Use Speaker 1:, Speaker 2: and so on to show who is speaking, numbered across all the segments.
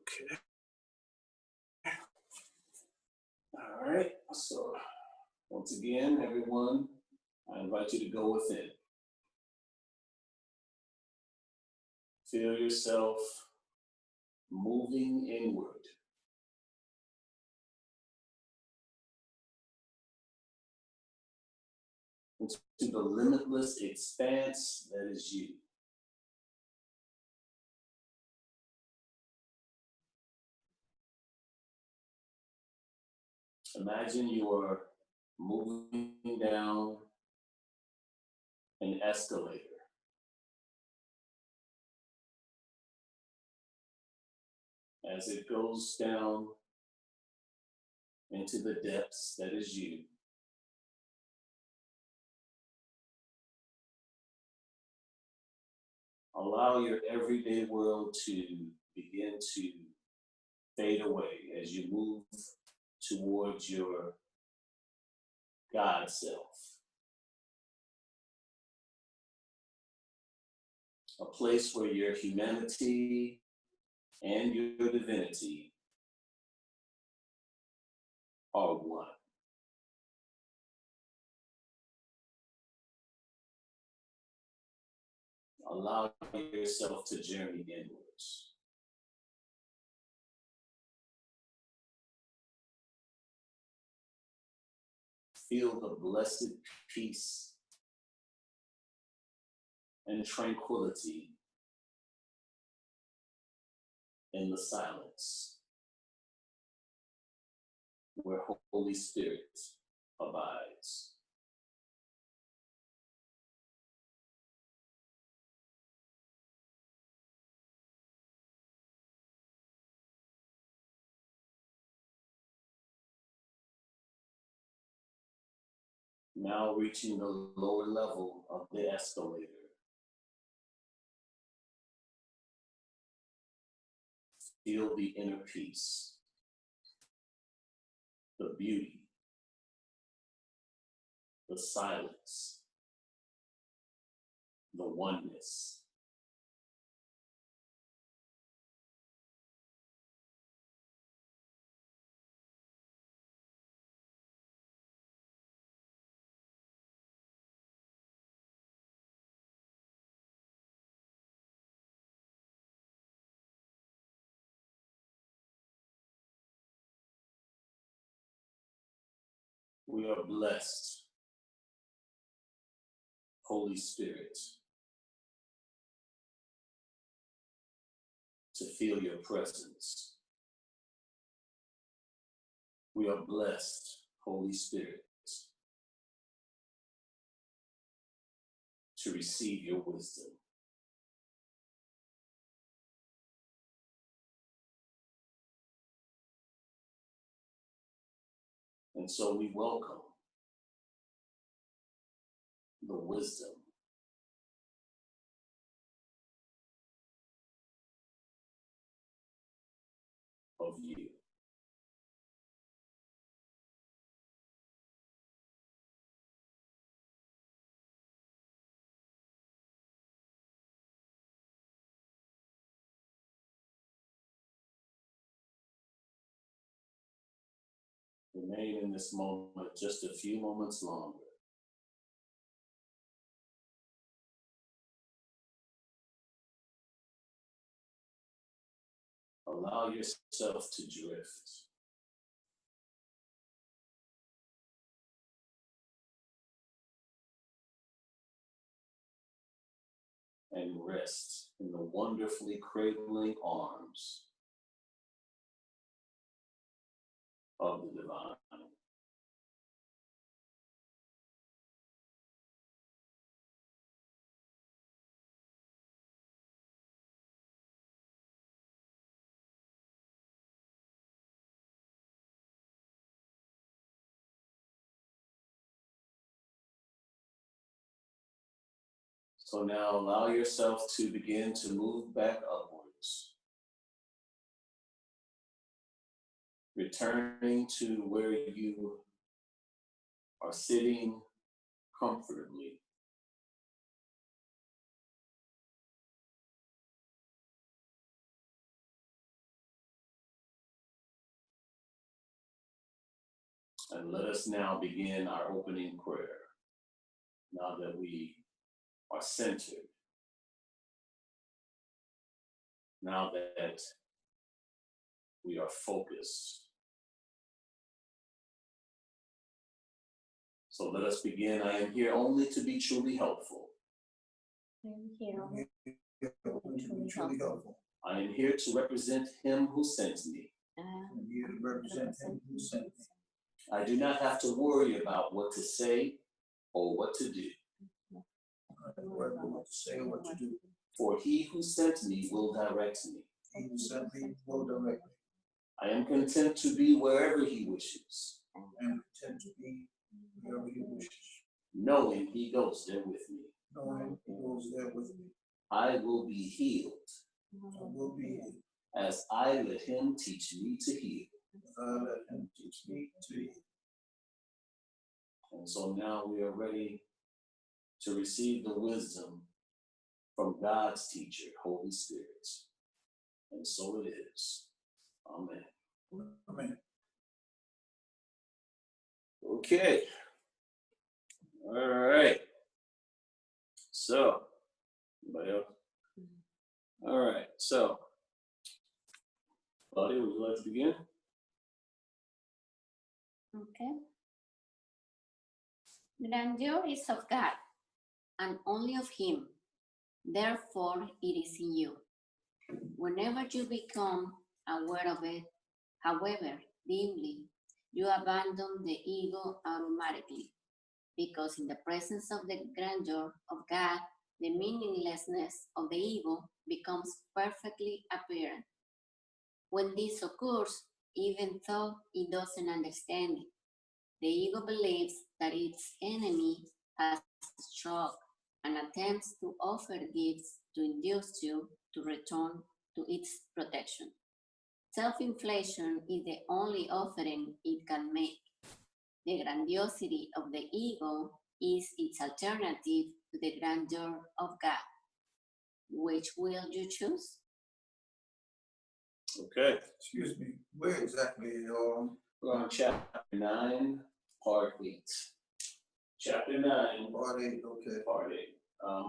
Speaker 1: Okay. All right. So, once again, everyone, I invite you to go within. Feel yourself moving inward into the limitless expanse that is you. Imagine you are moving down an escalator. As it goes down into the depths that is you, allow your everyday world to begin to fade away as you move towards your God self. A place where your humanity and your divinity are one. Allow yourself to journey inwards. Feel the blessed peace and tranquility in the silence where Holy Spirit abides. Now reaching the lower level of the escalator. Feel the inner peace, the beauty, the silence, the oneness. We are blessed, Holy Spirit, to feel your presence. We are blessed, Holy Spirit, to receive your wisdom. And so we welcome the wisdom of you. Remain in this moment just a few moments longer. Allow yourself to drift. And rest in the wonderfully cradling arms of the divine. So now allow yourself to begin to move back upwards, returning to where you are sitting comfortably. And let us now begin our opening prayer. Now that we are centered, now that we are focused. So let us begin. I am here only to be truly helpful.
Speaker 2: I am here only to be truly helpful.
Speaker 1: I am here to represent him who sent me.
Speaker 2: I am here to represent him who sent me.
Speaker 1: I do not have to worry about what to say or what to do.
Speaker 2: I don't worry about what to say or what to do.
Speaker 1: For he who sent me will direct me.
Speaker 2: He who sent me will direct me.
Speaker 1: I am content to be wherever he wishes.
Speaker 2: I am content to be wherever he wishes.
Speaker 1: Knowing he goes there with me.
Speaker 2: Knowing he goes there with me.
Speaker 1: I will be healed.
Speaker 2: I will be healed.
Speaker 1: As I let him teach me to heal.
Speaker 2: As I let him teach me to heal.
Speaker 1: And so now we are ready to receive the wisdom from God's teacher, Holy Spirit. And so it is. Amen.
Speaker 2: Amen.
Speaker 1: Okay. All right. So, anybody else? All right. So, Claudia, would you like to begin?
Speaker 3: Okay. Grandeur is of God, and only of Him. Therefore, it is in you. Whenever you become aware of it, however dimly, you abandon the ego automatically, because in the presence of the grandeur of God, the meaninglessness of the ego becomes perfectly apparent. When this occurs, even though it doesn't understand it, the ego believes that its enemy has struck and attempts to offer gifts to induce you to return to its protection. Self-inflation is the only offering it can make. The grandiosity of the ego is its alternative to the grandeur of God. Which will you choose?
Speaker 1: Okay.
Speaker 2: Excuse me. Where exactly?
Speaker 1: We're on chapter 9, part 8. Chapter 9,
Speaker 2: Part 8. Okay.
Speaker 1: part 8.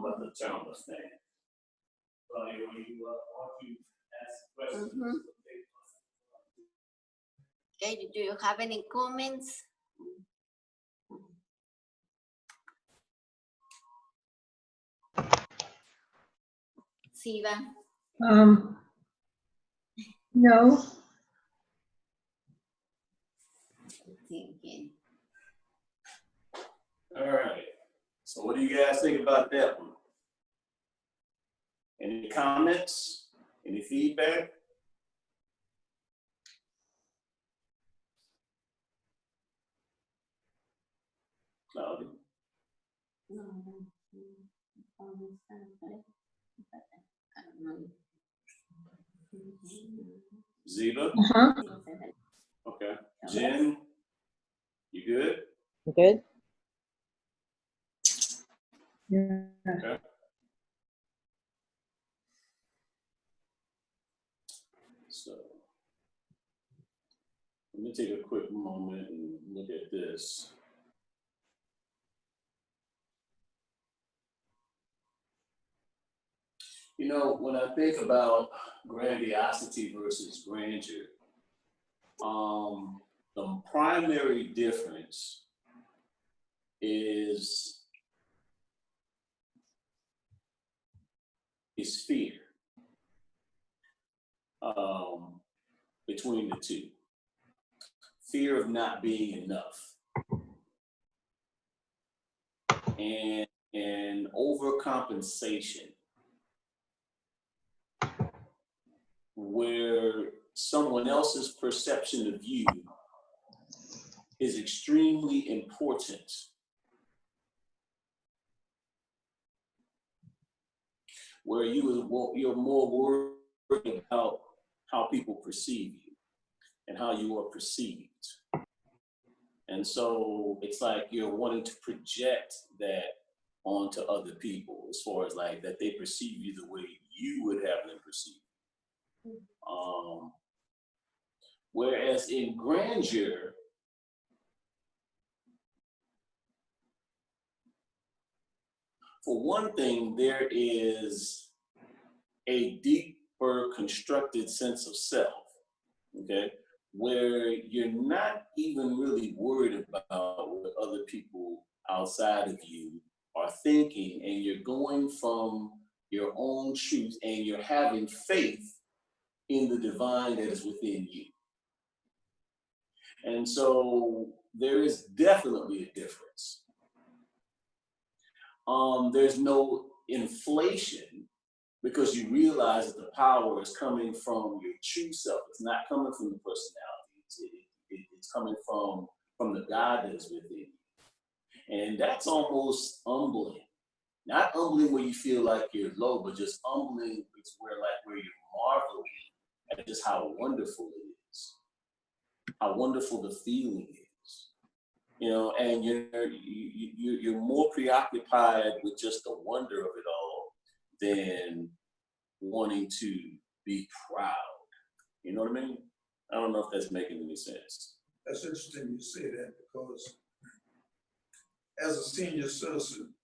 Speaker 1: Let the turn on the thing. Claudia, when you want to ask questions.
Speaker 3: Mhm. Okay, do you have any comments? Siva?
Speaker 4: No.
Speaker 3: Thinking.
Speaker 1: All right. So what do you guys think about that one? Any comments? Any feedback? Claudia? Ziva?
Speaker 4: Uh-huh.
Speaker 1: Okay. Jen? You good?
Speaker 4: Good. Yeah.
Speaker 1: Okay. So let me take a quick moment and look at this. You know, when I think about grandiosity versus grandeur, the primary difference is fear between the two. Fear of not being enough and overcompensation, where someone else's perception of you is extremely important. Where you're more worried about how people perceive you and how you are perceived. And so it's like you're wanting to project that onto other people as far as like that they perceive you the way you would have them perceive. Whereas in grandeur, for one thing, there is a deeper constructed sense of self, okay, where you're not even really worried about what other people outside of you are thinking, and you're going from your own truth, and you're having faith in the divine that is within you. And so there is definitely a difference. There's no inflation, because you realize that the power is coming from your true self. It's not coming from the personality. It's coming from the God that is within you. And that's almost humbling. Not humbling where you feel like you're low, but just humbling where you're marveling at just how wonderful it is, how wonderful the feeling is. You know, and you're more preoccupied with just the wonder of it all than wanting to be proud. You know what I mean? I don't know if that's making any sense.
Speaker 5: That's interesting you say that, because as a senior citizen,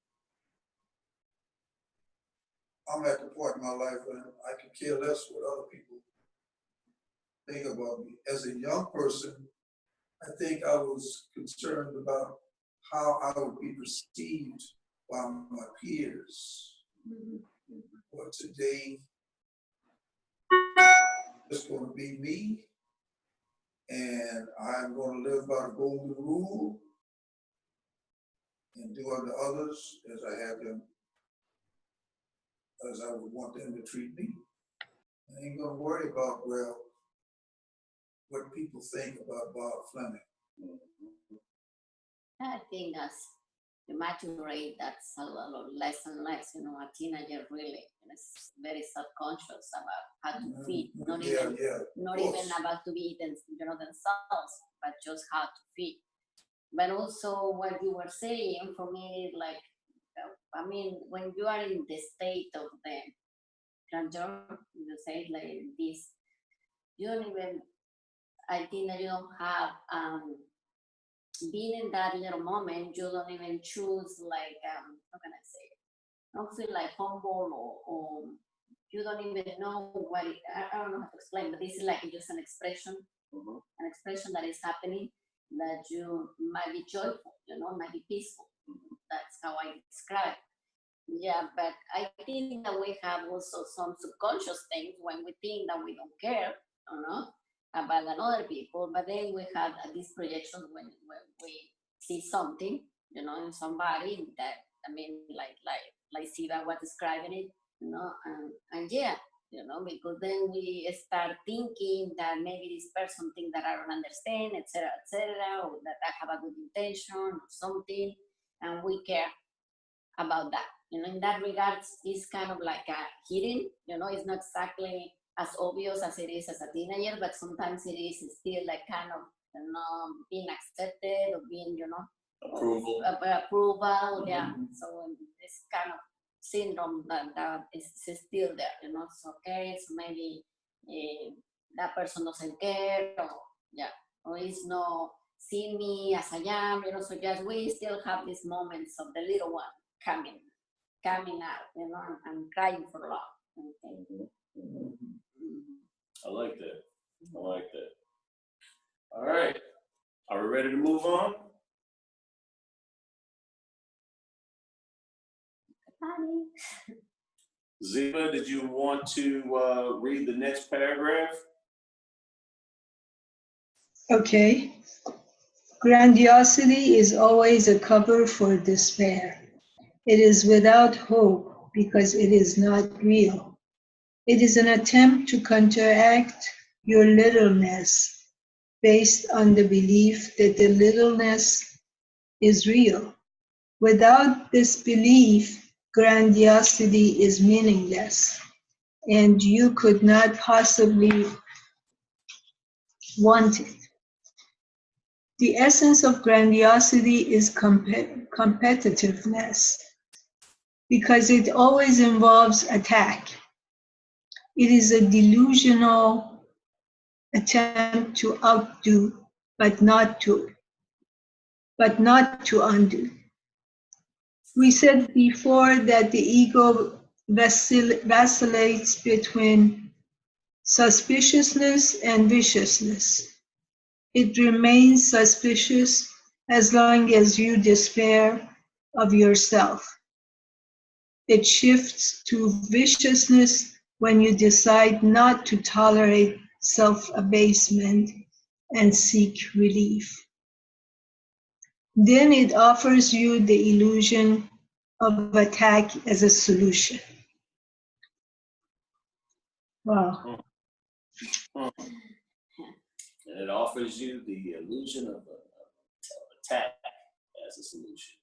Speaker 5: I'm at the point in my life when I could care less what other people think about me. As a young person, I think I was concerned about how I would be perceived by my peers. But today, it's going to be me, and I'm going to live by the golden rule and do unto others as I have them, as I would want them to treat me. I ain't gonna worry about, well, what people think about Bob Fleming.
Speaker 3: I think as you maturate, that's a lot less and less. You know, a teenager really is very subconscious about how to feed, not even about to be themselves, but just how to feed. But also what you were saying for me, like, I mean, when you are in the state of the grandeur, you say like this, you don't even, I think that you don't have, being in that little moment, you don't even choose like, how can I say it? I don't feel like humble or you don't even know what it, I don't know how to explain, but this is like just an expression that is happening, that you might be joyful, might be peaceful. That's how I describe. Yeah, but I think that we have also some subconscious things when we think that we don't care, about other people, but then we have these projections when we see something, in somebody that, I mean, like Siva was describing it, and yeah, because then we start thinking that maybe this person thinks that I don't understand, etc., or that I have a good intention or something, and we care about that. In that regard, it's kind of like a hidden, it's not exactly as obvious as it is as a teenager, but sometimes it is still like kind of, being accepted or being, approval, yeah. So this kind of syndrome that is still there, it's okay, so maybe that person doesn't care, or is not seeing me as I am, so just we still have these moments of the little one coming out, and crying for love. Okay.
Speaker 1: I like that. All right. Are we ready to move on?
Speaker 3: Hi.
Speaker 1: Ziva, did you want to read the next paragraph?
Speaker 4: Okay. Grandiosity is always a cover for despair. It is without hope because it is not real. It is an attempt to counteract your littleness based on the belief that the littleness is real. Without this belief, grandiosity is meaningless, and you could not possibly want it. The essence of grandiosity is competitiveness, because it always involves attack. It is a delusional attempt to outdo, but not to undo. We said before that the ego vacillates between suspiciousness and viciousness. It remains suspicious as long as you despair of yourself. It shifts to viciousness when you decide not to tolerate self-abasement and seek relief. Then it offers you the illusion of attack as a solution. Wow.
Speaker 1: And it offers you the illusion of attack as a solution.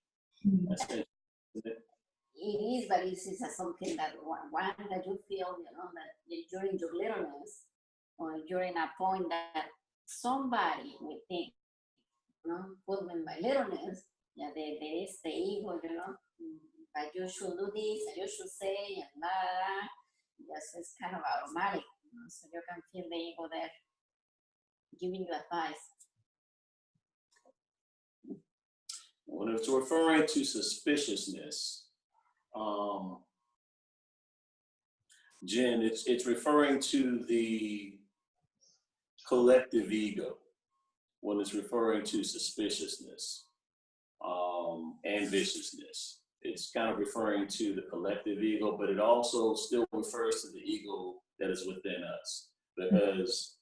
Speaker 1: That's it.
Speaker 3: It is, but it's something that one that you feel, that during your littleness, or during a point that somebody will think, put in my littleness, yeah, there is the ego, that you should do this, and you should say, and blah, blah, blah. Yes, it's kind of automatic, so you can feel the ego there giving you advice.
Speaker 1: When it's referring to suspiciousness, Jen, it's referring to the collective ego when it's referring to suspiciousness and viciousness. It's kind of referring to the collective ego, but it also still refers to the ego that is within us. Because,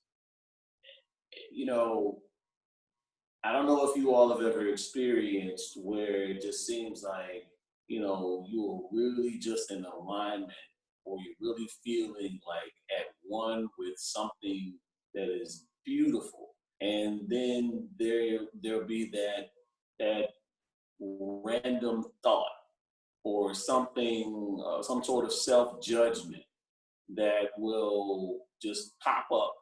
Speaker 1: I don't know if you all have ever experienced where it just seems like, you're really just in alignment, or you're really feeling like at one with something that is beautiful. And then there'll be that random thought or something, some sort of self-judgment that will just pop up.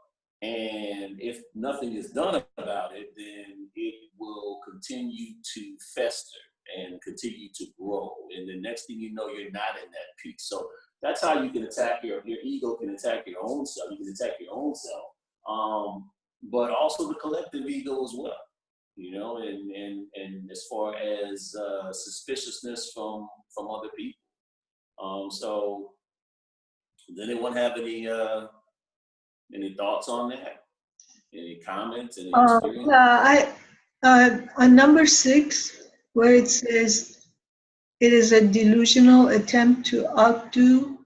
Speaker 1: And if nothing is done about it, then it will continue to fester and continue to grow. And the next thing you know, you're not in that peace. So that's how you can attack your ego, can attack your own self. You can attack your own self, but also the collective ego as well. And as far as suspiciousness from other people. So does anyone have any thoughts on that? Any comments? Any experience?
Speaker 4: On number 6, where it says it is a delusional attempt to outdo,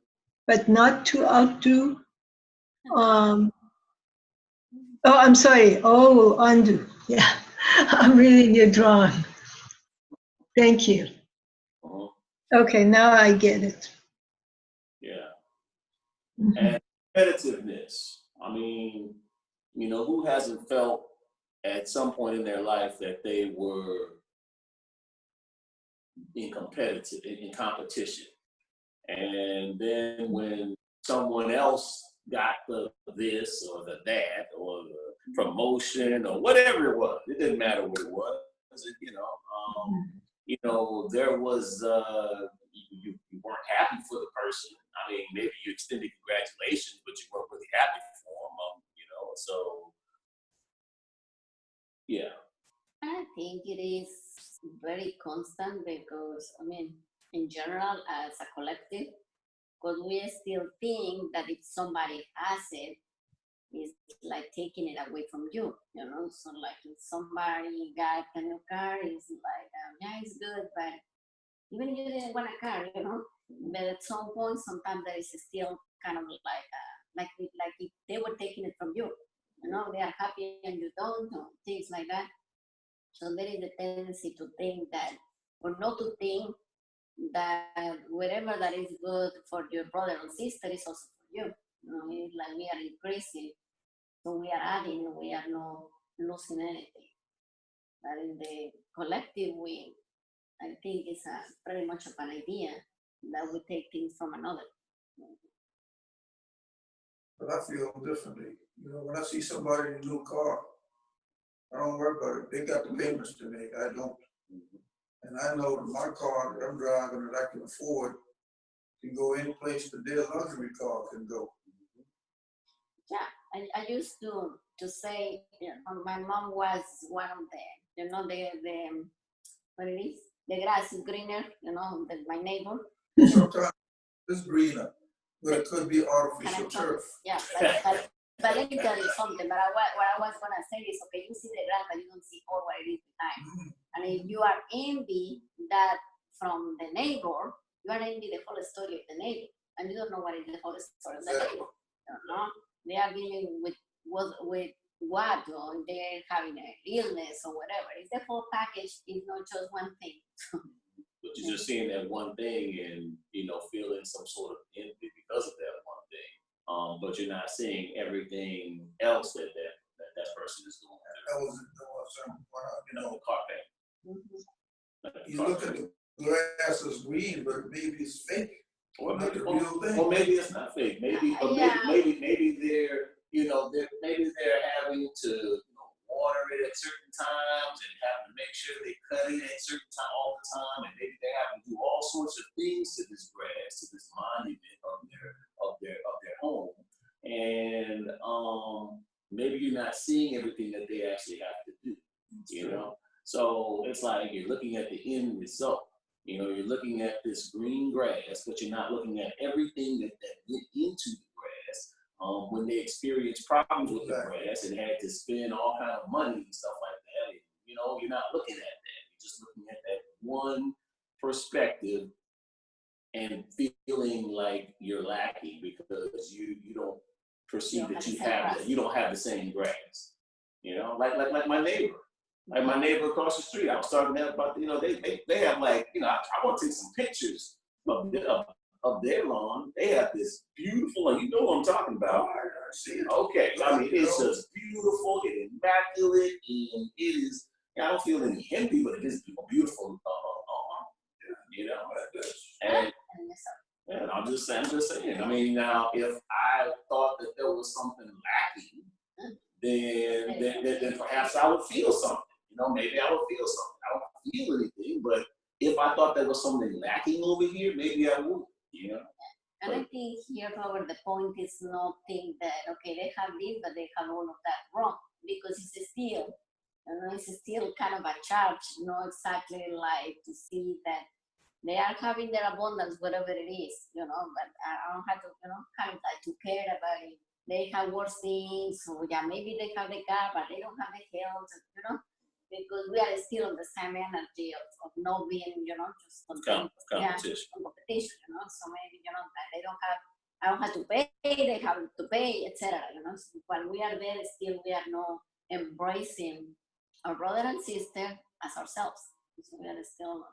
Speaker 4: but not to outdo. I'm sorry. Oh, undo. Yeah, I'm reading your drawing. Thank you. Okay, now I get it.
Speaker 1: Yeah. And competitiveness. I mean, who hasn't felt at some point in their life that they were in competition. And then when someone else got this or the that or the promotion or whatever it was, it didn't matter what it was, there was, you weren't happy for the person. I mean, maybe you extended congratulations, but you weren't really happy for them, so, yeah.
Speaker 3: I think it is very constant because, in general, as a collective, because we still think that if somebody has it, it's like taking it away from you, So like if somebody got a new car, it's like, yeah, it's good, but even if you didn't want a car, but at some point, sometimes there is still kind of like if they were taking it from you, they are happy and you don't, or things like that. So there is a tendency to think that, or not to think that whatever that is good for your brother or sister is also for you. It's like we are increasing, so we are adding, we are not losing anything. But in the collective, I think it's very much of an idea that we take things from another.
Speaker 5: But I feel differently. When I see somebody in a new car, I don't worry about it. They got the payments to make. I don't. And I know that my car that I'm driving that I can afford can go any place that their luxury car can go.
Speaker 3: Yeah, I used to say, my mom was one of the what it is? the grass is greener, you know, than my neighbor.
Speaker 5: Sometimes it's greener, but it could be artificial turf.
Speaker 3: Yeah, but let me tell you something. But what I was gonna say is, okay, you see the grass, but you don't see all what it is behind. And if you are envy that from the neighbor, you are envy the whole story of the neighbor, and you don't know what is the whole story of the neighbor. You know? They are dealing with what, or they're having an illness or whatever. It's the whole package. It's not just one thing.
Speaker 1: But you're just seeing that one thing and, you know, feeling some sort of envy because of that one thing. But you're not seeing everything else that person is doing.
Speaker 5: That was you know,
Speaker 1: Carpet.
Speaker 5: You look at the grass as green, but maybe it's fake.
Speaker 1: Or
Speaker 5: Not
Speaker 1: maybe,
Speaker 5: the real thing.
Speaker 1: or maybe it's not fake. Maybe, or maybe they're, you know, maybe they're having to, you know, water it at certain times and having to make sure they cut it at certain time all the time, and maybe they're having to do all sorts of things to this grass, to this monument of their home, and maybe you're not seeing everything that they actually have to do, you know. So it's like you're looking at the end result. You know, you're looking at this green grass, but you're not looking at everything that went into the grass. When they experienced problems with the grass and had to spend all kind of money and stuff like that, and, you know, you're not looking at that. You're just looking at that one perspective and feeling like you're lacking because you don't perceive that you have that. You don't have the same grass. You know, like my neighbor. Like my neighbor across the street, I was talking to them about, you know, they have like, you know, I want to take some pictures of their lawn. They have this beautiful, you know what I'm talking about. I see it. Okay, I mean, it's just beautiful and immaculate, and it is, I don't feel any envy, but it is beautiful, you know. And I'm just saying. I mean, now, if I thought that there was something lacking, then perhaps I would feel something. You know, maybe I would feel something. I don't feel anything, but if I thought there was something lacking over here, maybe I would, you know.
Speaker 3: And I think here, Robert, the point is not think that, okay, they have this, but they have all of that wrong, because it's still, you know, it's still kind of a charge, not exactly like to see that they are having their abundance, whatever it is, you know, but I don't have to, you know, kind of like to care about it. They have worse things, so yeah, maybe they have the car, but they don't have the health, you know. Because we are still on the same energy of not being, you know, just competition. You know, so maybe, you know, they don't have, I don't have to pay, they have to pay, etc. You know, so while we are there, still we are not embracing our brother and sister as ourselves. So we are still,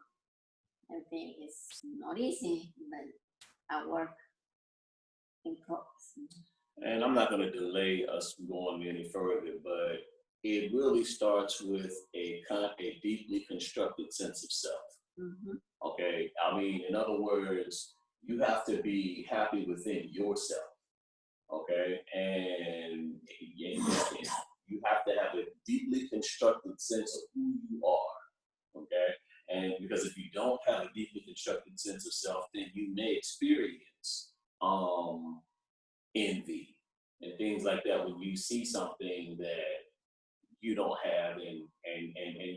Speaker 3: everything is not easy, but our work in progress.
Speaker 1: And I'm not going to delay us going any further, but it really starts with a deeply constructed sense of self. Mm-hmm. Okay, I mean, in other words, you have to be happy within yourself. Okay, and you have to have a deeply constructed sense of who you are. Okay, and because if you don't have a deeply constructed sense of self, then you may experience envy and things like that when you see something that you don't have and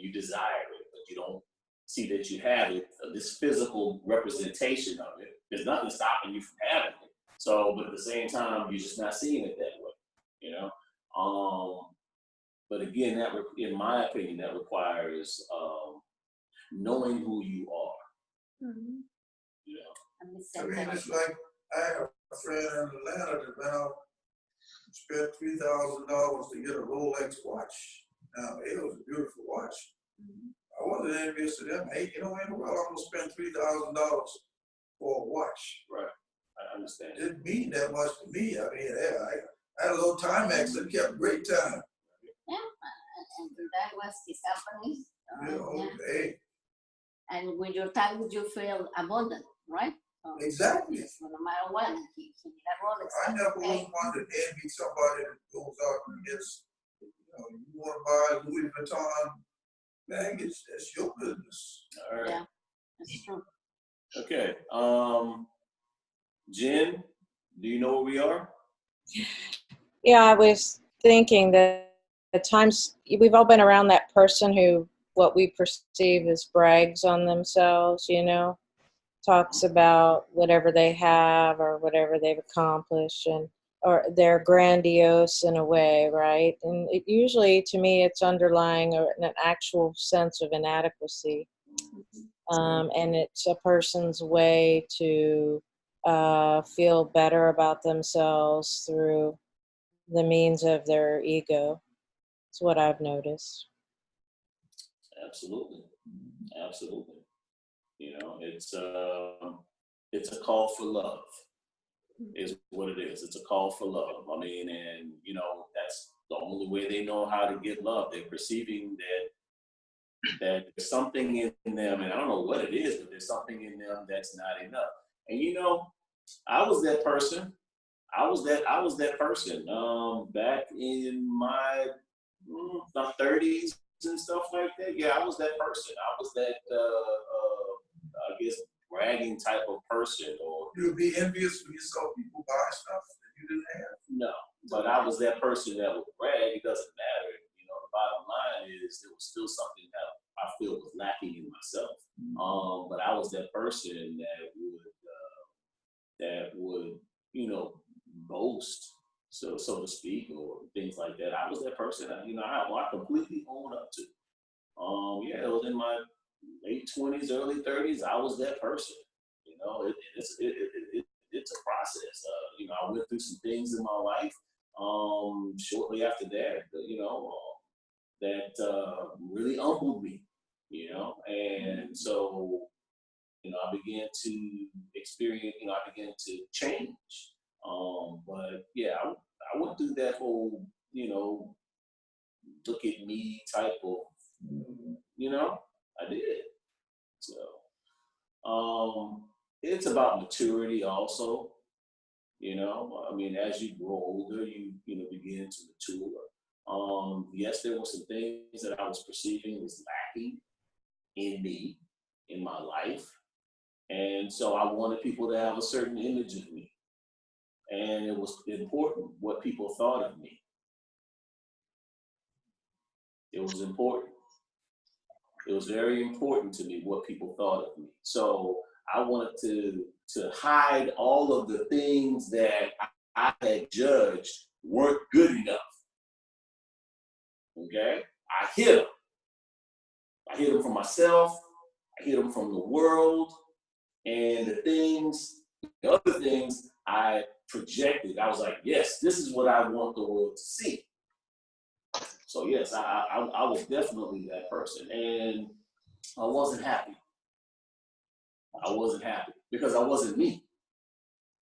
Speaker 1: you desire it, but you don't see that you have it, this physical representation of it. There's nothing stopping you from having it. So, but at the same time, you're just not seeing it that way, you know? But again, that in my opinion, that requires knowing who you are. Mm-hmm. You know?
Speaker 5: I mean, it's like I have a friend in Atlanta that went out and spent $3,000 to get a Rolex watch. Now, it was a beautiful watch. Mm-hmm. I wasn't envious of them. Hey, you know, in the world, I'm going to spend $3,000 for a watch.
Speaker 1: Right. I understand.
Speaker 5: It didn't mean that much to me. I mean, I had a little Timex that kept great time.
Speaker 3: Yeah, and that was his company.
Speaker 5: Hey.
Speaker 3: And with your time, you feel abundant, right?
Speaker 5: Exactly.
Speaker 3: So no matter what, he need a Rolex.
Speaker 5: I never was one to envy somebody that goes out and gets, you know, you want to buy Louis Vuitton baggage, that's your business.
Speaker 1: All right.
Speaker 3: Yeah, that's true.
Speaker 1: Okay. Jen, do you know where we are?
Speaker 6: Yeah, I was thinking that at times we've all been around that person who what we perceive as brags on themselves, you know, talks about whatever they have or whatever they've accomplished, and or they're grandiose in a way, right? And it usually, to me, it's underlying an actual sense of inadequacy. And it's a person's way to feel better about themselves through the means of their ego. It's what I've noticed.
Speaker 1: Absolutely, absolutely. You know, it's a call for love, is what it is. It's a call for love. I mean, and you know, that's the only way they know how to get love. They're perceiving that there's something in them, and I don't know what it is, but there's something in them that's not enough. And you know, I was that person. I was that person back in my 30s and stuff like that. Yeah, I was that person. I was that I guess bragging type of person. Or
Speaker 5: You would be envious when you saw people buy stuff that you didn't have.
Speaker 1: no, but I was that person that would brag. It doesn't matter. You know, the bottom line is there was still something that I feel was lacking in myself. But I was that person that would you know boast, so to speak, or things like that. I was that person that I completely own up to. Yeah, it was in my late 20s, early 30s. I was that person. You know, it's a process. You know, I went through some things in my life. Shortly after that, that really humbled me. You know, and so I began to experience. I began to change. But yeah, I went through that whole look at me type of I did. So it's about maturity also. I mean, as you grow older, you begin to mature. Yes, there were some things that I was perceiving was lacking in me, in my life, and so I wanted people to have a certain image of me, and it was important what people thought of me. It was important. It was very important to me what people thought of me. So I wanted to hide all of the things that I had judged weren't good enough. Okay, I hid them. I hid them from myself. I hid them from the world, and the other things I projected. I was like, yes, this is what I want the world to see. So yes, I was definitely that person, and I wasn't happy. I wasn't happy because I wasn't me.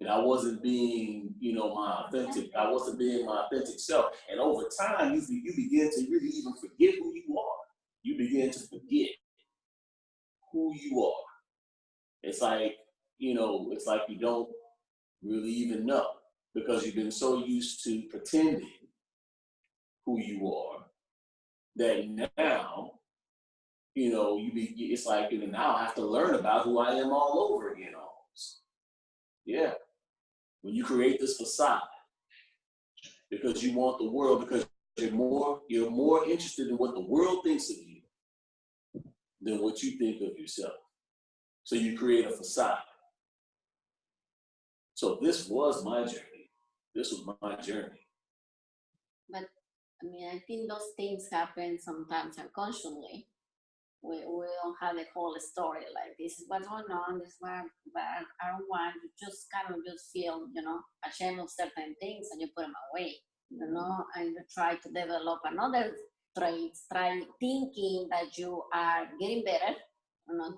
Speaker 1: And I wasn't being, I wasn't being my authentic self. And over time, you begin to really even forget who you are. You begin to forget who you are. It's like, it's like you don't really even know because you've been so used to pretending who you are that now, it's like, now I have to learn about who I am all over again almost. Yeah. When you create this facade, because you want the world, because you're more interested in what the world thinks of you than what you think of yourself. So you create a facade. So this was my journey. This was my journey.
Speaker 3: But I mean, I think those things happen sometimes unconsciously. We don't have the whole story, like this is what's going on, this is what I don't want. You just kind of just feel, ashamed of certain things and you put them away, and you try to develop another traits, try thinking that you are getting better,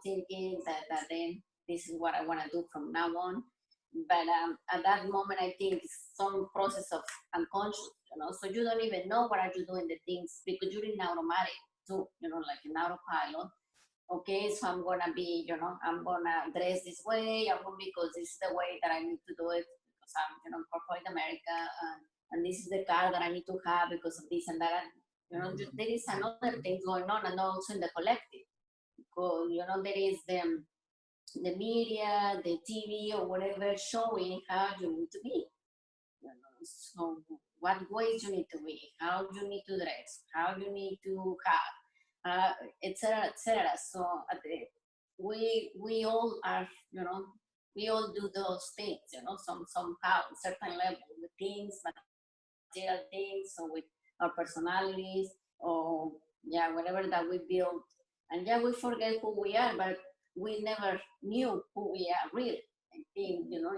Speaker 3: thinking that then this is what I want to do from now on. But at that moment, I think some process of unconscious, so you don't even know what are you doing the things because you're in automatic too, like in autopilot. Okay, so I'm gonna be, I'm gonna dress this way, because this is the way that I need to do it because I'm, corporate America, and this is the car that I need to have because of this and that. There is another thing going on, and also in the collective. Because, there is the media, the TV, or whatever showing how you need to be. So what ways you need to be, how you need to dress, how you need to have. etc., etc. So we all are, you know, we all do those things, you know, somehow, certain level, with things, material things, or with our personalities, or yeah, whatever that we build. And yeah, we forget who we are, but we never knew who we are really. I think, you know,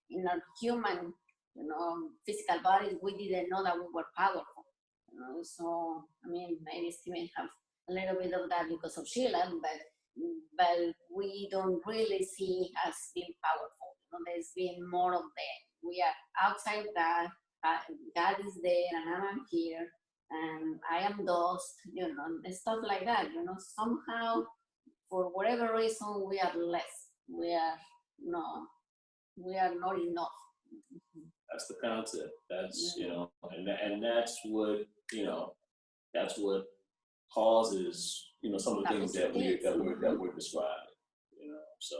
Speaker 3: in our human, you know, physical bodies, we didn't know that we were powerful. You know, so I mean, maybe Steven have a little bit of that because of Sheila, but we don't really see us being powerful. You know, there's been more of the we are outside that. God is there, and I'm here, and I am dust. You know, and stuff like that. You know, somehow, for whatever reason, we are less. We are no, we are not enough.
Speaker 1: That's the concept. That's, you know, and that's what, you know, that's what causes, you know, some of the things that we're describing, you know. So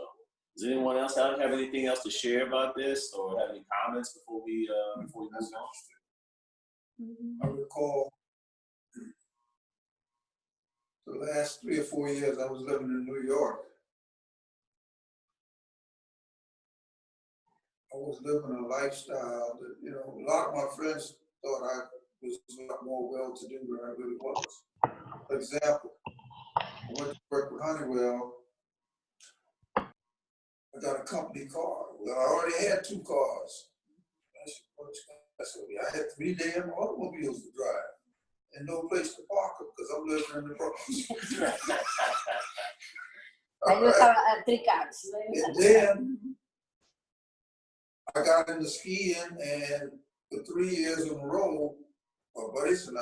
Speaker 1: does anyone else have anything else to share about this, or have any comments before we move on?
Speaker 5: I recall the last 3 or 4 years I was living in New York. I was living a lifestyle that, you know, a lot of my friends thought I was a lot more well-to-do than I really was. For example, I went to work with Honeywell. I got a company car. Well, I already had 2 cars. I had 3 damn automobiles to drive and no place to park them because I'm living in the Bronx.
Speaker 3: And you have 3 cars.
Speaker 5: And then I got into skiing, and for 3 years in a row, my buddies and I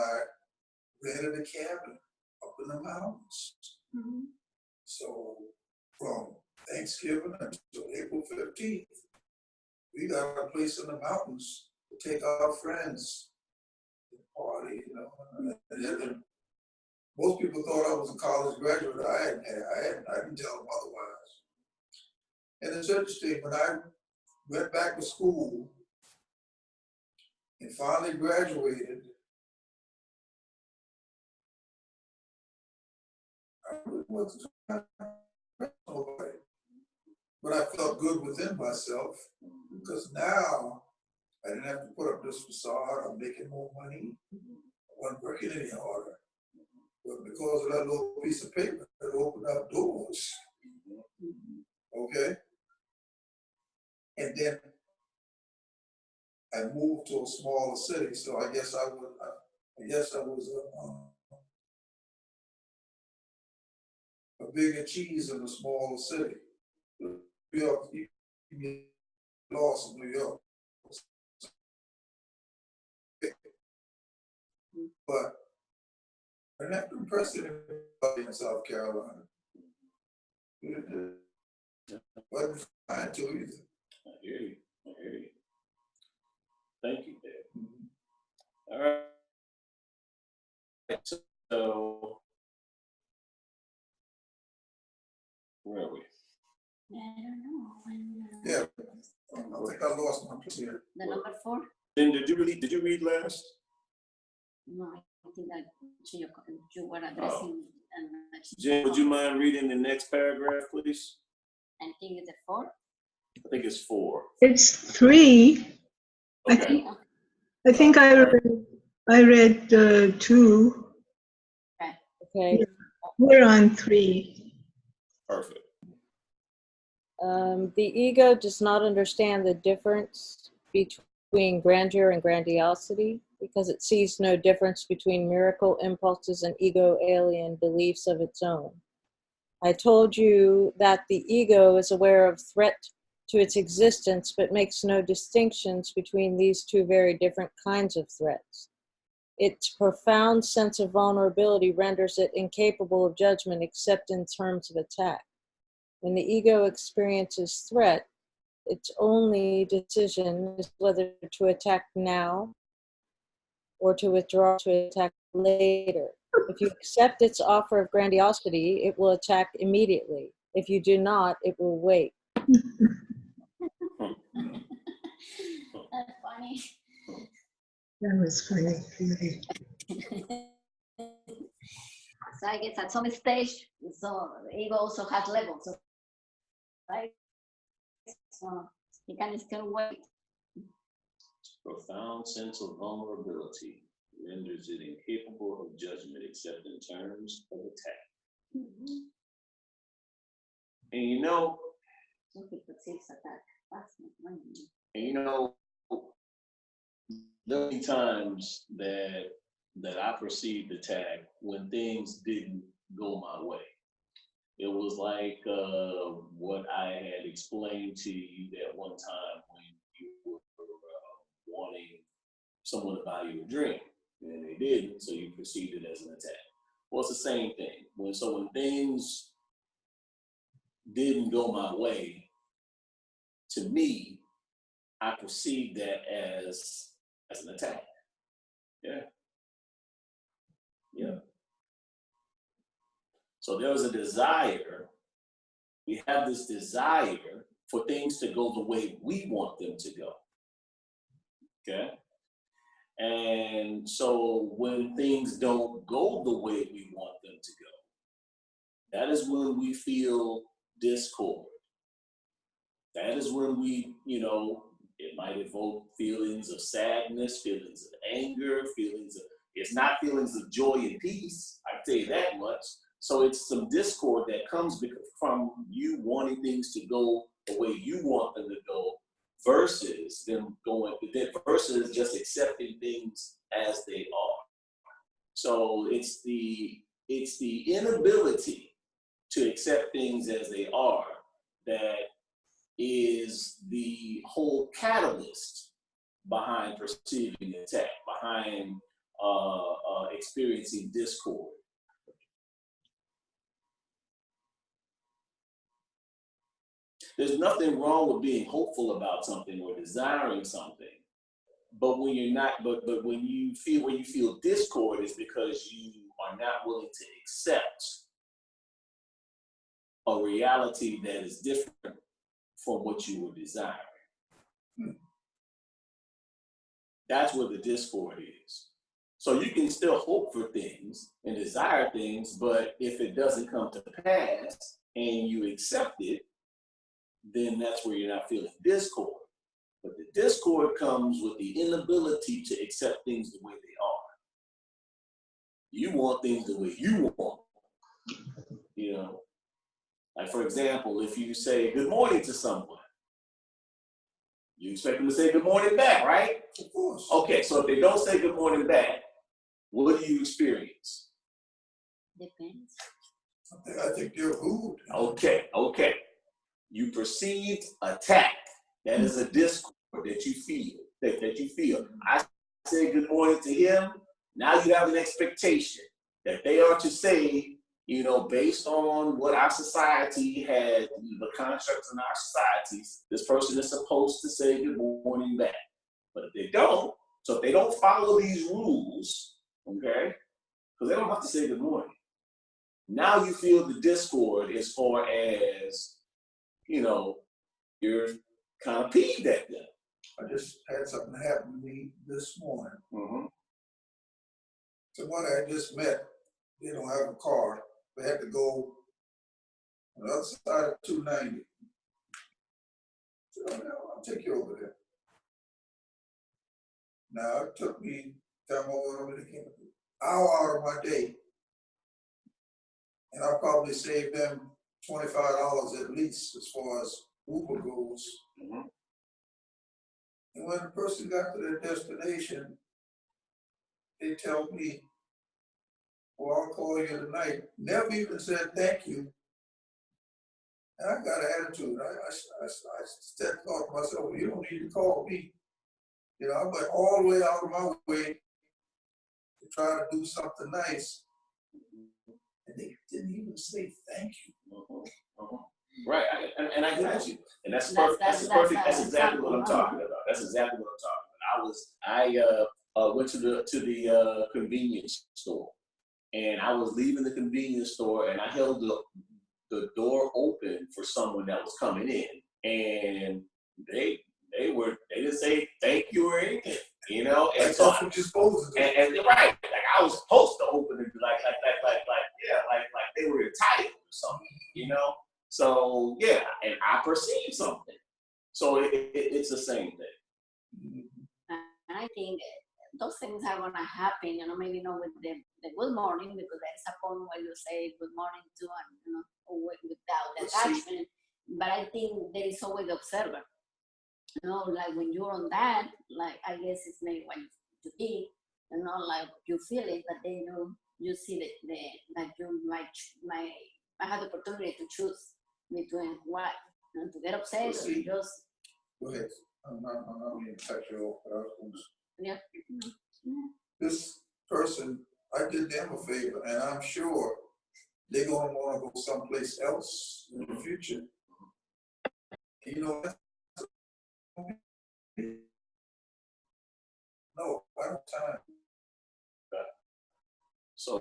Speaker 5: rented a cabin up in the mountains.
Speaker 3: Mm-hmm.
Speaker 5: So from Thanksgiving until April 15th, we got a place in the mountains to take our friends and party, you know. And most people thought I was a college graduate. I didn't tell them otherwise. And it's interesting, when I went back to school and finally graduated, I really wasn't trying to impress nobody. But I felt good within myself because now I didn't have to put up this facade. I'm making more money. I wasn't working any harder. But because of that little piece of paper, it opened up doors. Okay? And then I moved to a smaller city, so I guess I was a bigger cheese in a smaller city. New York, you lost in New York. But I didn't have to impress anybody in South Carolina. Wasn't trying to either.
Speaker 1: I hear you. I hear you. Thank you, Dave. All right. So, where are we?
Speaker 3: I don't know.
Speaker 5: Yeah, I think I lost my place here.
Speaker 3: The number 4?
Speaker 1: Then did you read last?
Speaker 3: No, I think that you were addressing.
Speaker 1: Jen, would you mind reading the next paragraph, please?
Speaker 3: I think it's a 4.
Speaker 1: I think it's 4.
Speaker 4: It's 3.
Speaker 1: Okay.
Speaker 4: I think I read 2.
Speaker 6: Okay.
Speaker 4: We're on 3.
Speaker 1: Perfect.
Speaker 6: The ego does not understand the difference between grandeur and grandiosity because it sees no difference between miracle impulses and ego alien beliefs of its own. I told you that the ego is aware of threat to its existence, but makes no distinctions between these 2 very different kinds of threats. Its profound sense of vulnerability renders it incapable of judgment except in terms of attack. When the ego experiences threat, its only decision is whether to attack now or to withdraw to attack later. If you accept its offer of grandiosity, it will attack immediately. If you do not, it will wait.
Speaker 3: That's funny.
Speaker 4: That was funny.
Speaker 3: So I guess at some stage, so ego also has levels, right? So you can still wait.
Speaker 1: Profound sense of vulnerability renders it incapable of judgment except in terms of attack.
Speaker 3: Mm-hmm.
Speaker 1: And you know,
Speaker 3: So he perceives attack. That's not running.
Speaker 1: and you know, there are many times that I perceived attack when things didn't go my way. It was like what I had explained to you that one time when you were wanting someone to buy you a drink, and they didn't, so you perceived it as an attack. Well, it's the same thing. When things didn't go my way, to me, I perceived that as an attack. Yeah. Yeah. So there was a desire. We have this desire for things to go the way we want them to go. Okay. And so when things don't go the way we want them to go, that is when we feel discord. That is when we, it might evoke feelings of sadness, feelings of anger, it's not feelings of joy and peace, I can tell you that much. So it's some discord that comes from you wanting things to go the way you want them to go versus versus just accepting things as they are. So it's the inability to accept things as they are that is the whole catalyst behind perceiving attack, behind experiencing discord. There's nothing wrong with being hopeful about something or desiring something, but when you're not, but when you feel discord is because you are not willing to accept a reality that is different from what you were desiring. That's where the discord is. So you can still hope for things and desire things, but if it doesn't come to pass and you accept it, then that's where you're not feeling discord. But the discord comes with the inability to accept things the way they are. You want things the way you want. Like for example, if you say good morning to someone, you expect them to say good morning back, right?
Speaker 5: Of course.
Speaker 1: Okay, so if they don't say good morning back, what do you experience?
Speaker 3: Depends.
Speaker 5: I think they're rude.
Speaker 1: Okay. You perceived attack. That is a discord that you feel. I say good morning to him. Now you have an expectation that they are to say, based on what our society has, the constructs in our societies, this person is supposed to say good morning back. But if they don't, so if they don't follow these rules, okay, because they don't have to say good morning. Now you feel the discord as far as, you're kind of peeved at them.
Speaker 5: I just had something happen to me this morning.
Speaker 1: Mm-hmm.
Speaker 5: Someone I just met, they don't have a car. They had to go on the other side of 290. So I'll take you over there. Now it took me time over an hour out of my day, and I probably saved them $25 at least as far as Uber goes.
Speaker 1: Mm-hmm.
Speaker 5: And when the person got to their destination, they tell me, well, I'll call you tonight. Never even said thank you. And I got an attitude. I thought to myself, well, you don't need to call me. I went all the way out of my way to try to do something nice. And they didn't even say thank you.
Speaker 1: Mm-hmm. Right, and I got you. And that's perfect. That's exactly what I'm talking about. That's exactly what I'm talking about. I went to the convenience store. And I was leaving the convenience store, and I held the door open for someone that was coming in, and they didn't say thank you or anything, And
Speaker 5: that's
Speaker 1: so
Speaker 5: what you're supposed to do.
Speaker 1: and right, like I was supposed to open it, like yeah, I perceive something. So it's the same thing.
Speaker 3: And I think those things are gonna happen, maybe not with the good morning, because there is a point where you say good morning to, and without the attachment. But I think there is always the observer. Like when you're on that, like I guess it's maybe when you eat, like you feel it, but then you see that you might have the opportunity to choose between what, to get upset or to just.
Speaker 5: Go ahead. I'm not meaning to cut you off, but I was going to.
Speaker 3: Yeah.
Speaker 5: This person, I did them a favor, and I'm sure they're gonna want to go someplace else in the future. That's no, I don't have time.
Speaker 1: So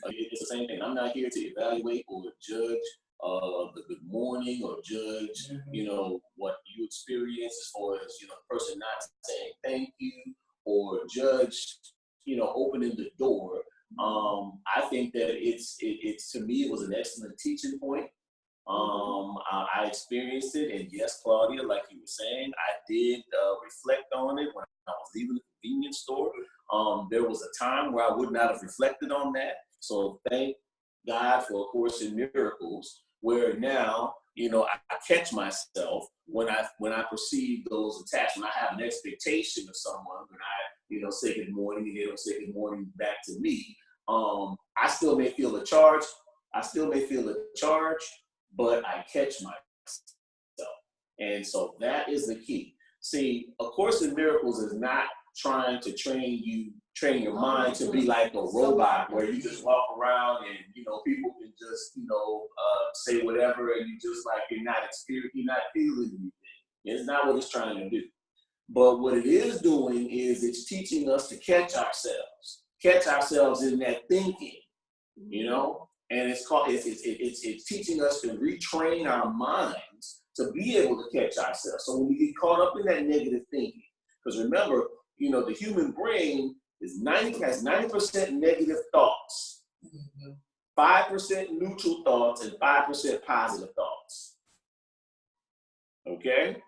Speaker 1: it's the same thing. I'm not here to evaluate or judge the good morning or judge, what you experience as far as, the person not saying thank you or judge, opening the door. I think that it's to me, it was an excellent teaching point. I experienced it, and yes, Claudia, like you were saying, I did reflect on it when I was leaving the convenience store. There was a time where I would not have reflected on that. So thank God for A Course in Miracles, where now, I catch myself when I perceive those attachments. I have an expectation of someone when I, say good morning, and they don't say good morning back to me. I still may feel a charge. But I catch myself. And so that is the key. See, A Course in Miracles is not trying to train your mind to be like a robot where you just walk around and, people can just, say whatever, and you just like, you're not feeling anything. It's not what it's trying to do. But what it is doing is it's teaching us to catch ourselves in that thinking, and it's teaching us to retrain our minds to be able to catch ourselves. So when we get caught up in that negative thinking, because remember, the human brain has 90% negative thoughts, 5% neutral thoughts, and 5% positive thoughts. Okay?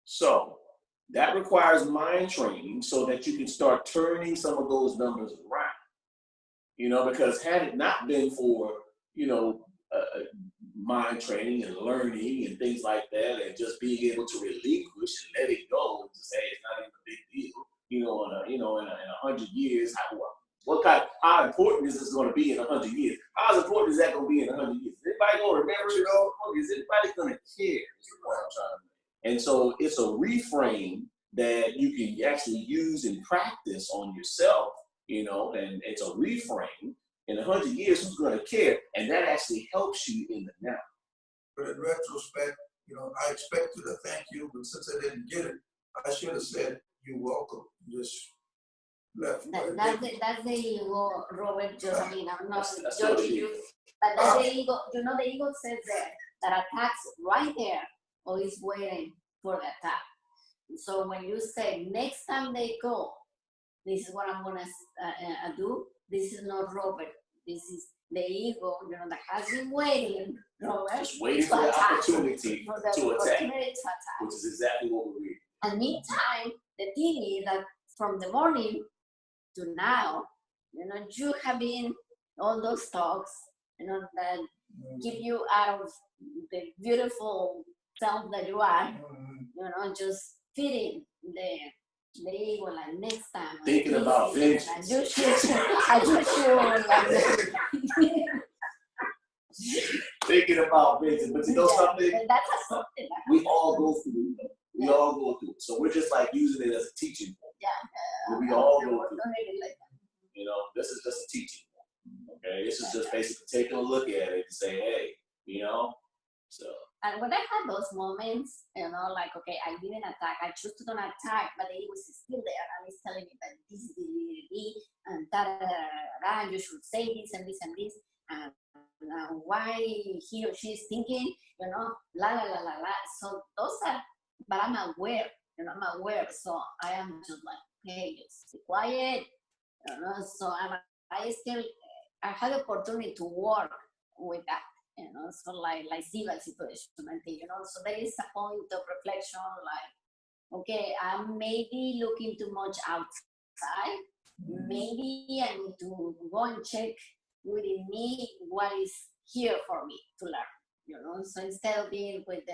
Speaker 1: So that requires mind training so that you can start turning some of those numbers around. Because had it not been for, mind training and learning and things like that, and just being able to relinquish and let it go and just say it's not even a big deal, in 100 years, how important is this going to be in 100 years? How important is that going to be in 100 years? Is anybody going to remember it? Is anybody going to care? Is the point I'm trying to make. And so it's a reframe that you can actually use and practice on yourself, and it's a reframe. In 100 years, who's going to care? And that actually helps you in the now.
Speaker 5: But in retrospect, I expected a thank you, but since I didn't get it, I should have said, "You're welcome." Just left.
Speaker 3: That's the ego, Robert. Just I'm not judging you, but that's the ego. The ego says that attacks right there, or is waiting for the attack. So when you say next time they go, this is what I'm gonna do. This is not Robert. This is the ego, that has been waiting, Robert.
Speaker 1: Just waiting for the opportunity to attack, which is exactly what we're reading.
Speaker 3: And meantime, the thing is that from the morning to now, you have been all those talks, that keep you out of the beautiful self that you are, just feeding the ego, like next time.
Speaker 1: Thinking about vengeance.
Speaker 3: I just should.
Speaker 1: Thinking about vengeance. But something?
Speaker 3: That's something.
Speaker 1: We all go through it. We all go through it. So we're just like using it as a teaching point.
Speaker 3: Yeah.
Speaker 1: We all go through it. This is just a teaching point. Okay? This is just basically taking a look at it and saying, hey, so.
Speaker 3: And when I had those moments, like, okay, I didn't attack, I chose to not attack, but the ego is still there and it's telling me that this is the and and you should say this and this and this, and why he or she is thinking, la la la la la. So those are, but I'm aware, I'm aware. So I am just like, hey, just be quiet, So I had the opportunity to work with that. so like Ziva situation, I think, so there is a point of reflection, like, okay, I'm maybe looking too much outside. Maybe I need to go and check within me what is here for me to learn, so instead of being with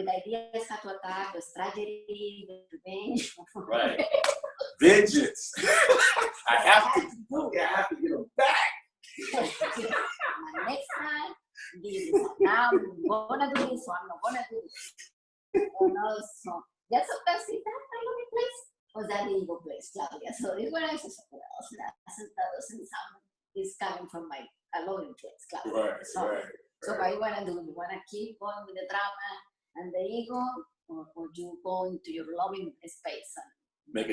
Speaker 3: ideas how to attack, the strategy, the revenge.
Speaker 1: Right. Vengeance. I have to get them back.
Speaker 3: Next time, now I'm gonna do this, so I'm not gonna do this. So just sometimes is that my loving place or that the ego place, Claudia? So it's when I say, well, that doesn't sound, it's coming from my loving place, Claudia.
Speaker 1: Right.
Speaker 3: So what you wanna do? You wanna keep going with the drama and the ego, or you go into your loving space and
Speaker 1: make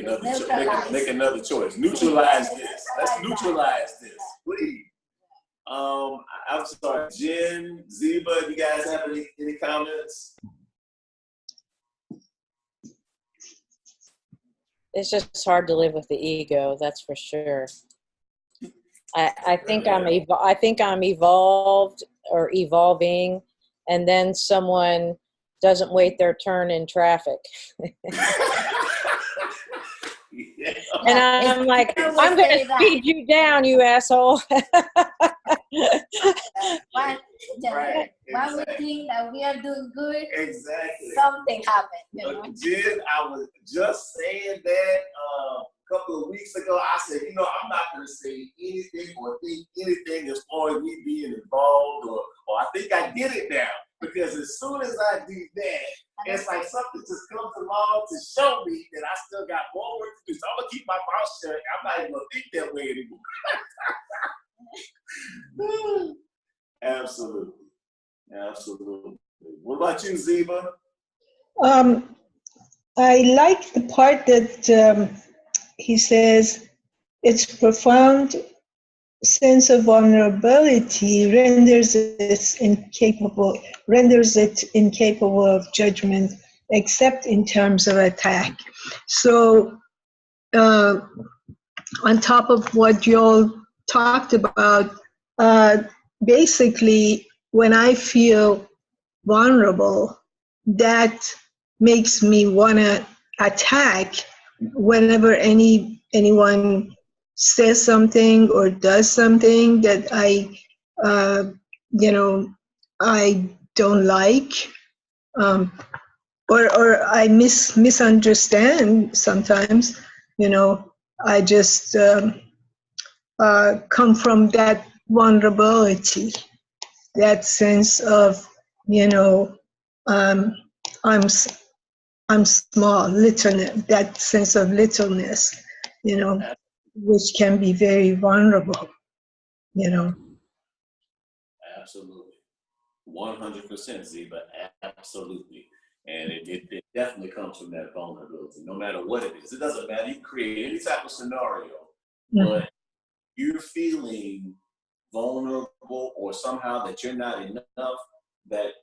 Speaker 1: another choice. Neutralize this. Let's neutralize this, please. I'm sorry, Jen, Ziba, you guys have any comments?
Speaker 6: It's just hard to live with the ego, that's for sure. I think I'm evolved or evolving, and then someone doesn't wait their turn in traffic.
Speaker 1: Yeah.
Speaker 6: And I'm like, I'm going to speed you down, you asshole.
Speaker 3: One we think that we are doing good,
Speaker 1: Exactly.
Speaker 3: something happened.
Speaker 1: Jen, I was just saying that a couple of weeks ago. I said, I'm not going to say anything or think anything as far as me being involved, or I think I get it now. Because as soon as I do that, it's like something just comes along to show me that I still got more work to do. So I'm going to keep my mouth shut. I'm not even going to think that way anymore. Absolutely. What about you, Ziba?
Speaker 4: I like the part that he says its profound sense of vulnerability renders it incapable of judgment, except in terms of attack. So, on top of what you all talked about, basically, when I feel vulnerable, that makes me want to attack whenever anyone says something or does something that I don't like, or I misunderstand sometimes. I just come from that vulnerability, that sense of, I'm small, littleness, that sense of littleness, which can be very vulnerable,
Speaker 1: Absolutely. 100%, Ziba. Absolutely. And it definitely comes from that vulnerability, no matter what it is. It doesn't matter. You can create any type of scenario, but you're feeling vulnerable or somehow that you're not enough, that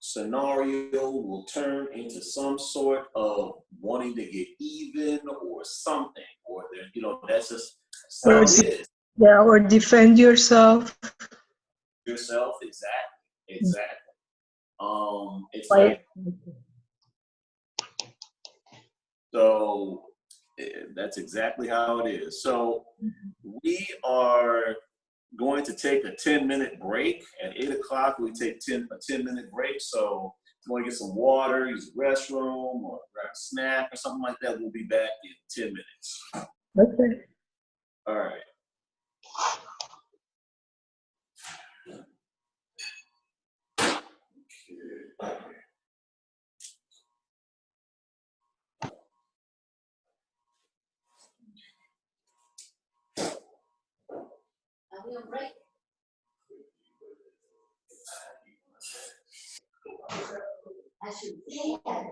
Speaker 1: scenario will turn into some sort of wanting to get even or something, or that's just how it is.
Speaker 4: Yeah, or defend yourself.
Speaker 1: Yourself, exactly. It's like, so that's exactly how it is. So we are going to take a 10-minute break. At 8 o'clock, we take a 10-minute break. So if you want to get some water, use the restroom, or grab a snack or something like that, we'll be back in 10 minutes.
Speaker 4: Okay.
Speaker 1: All right.
Speaker 3: Are we on break? I should say that.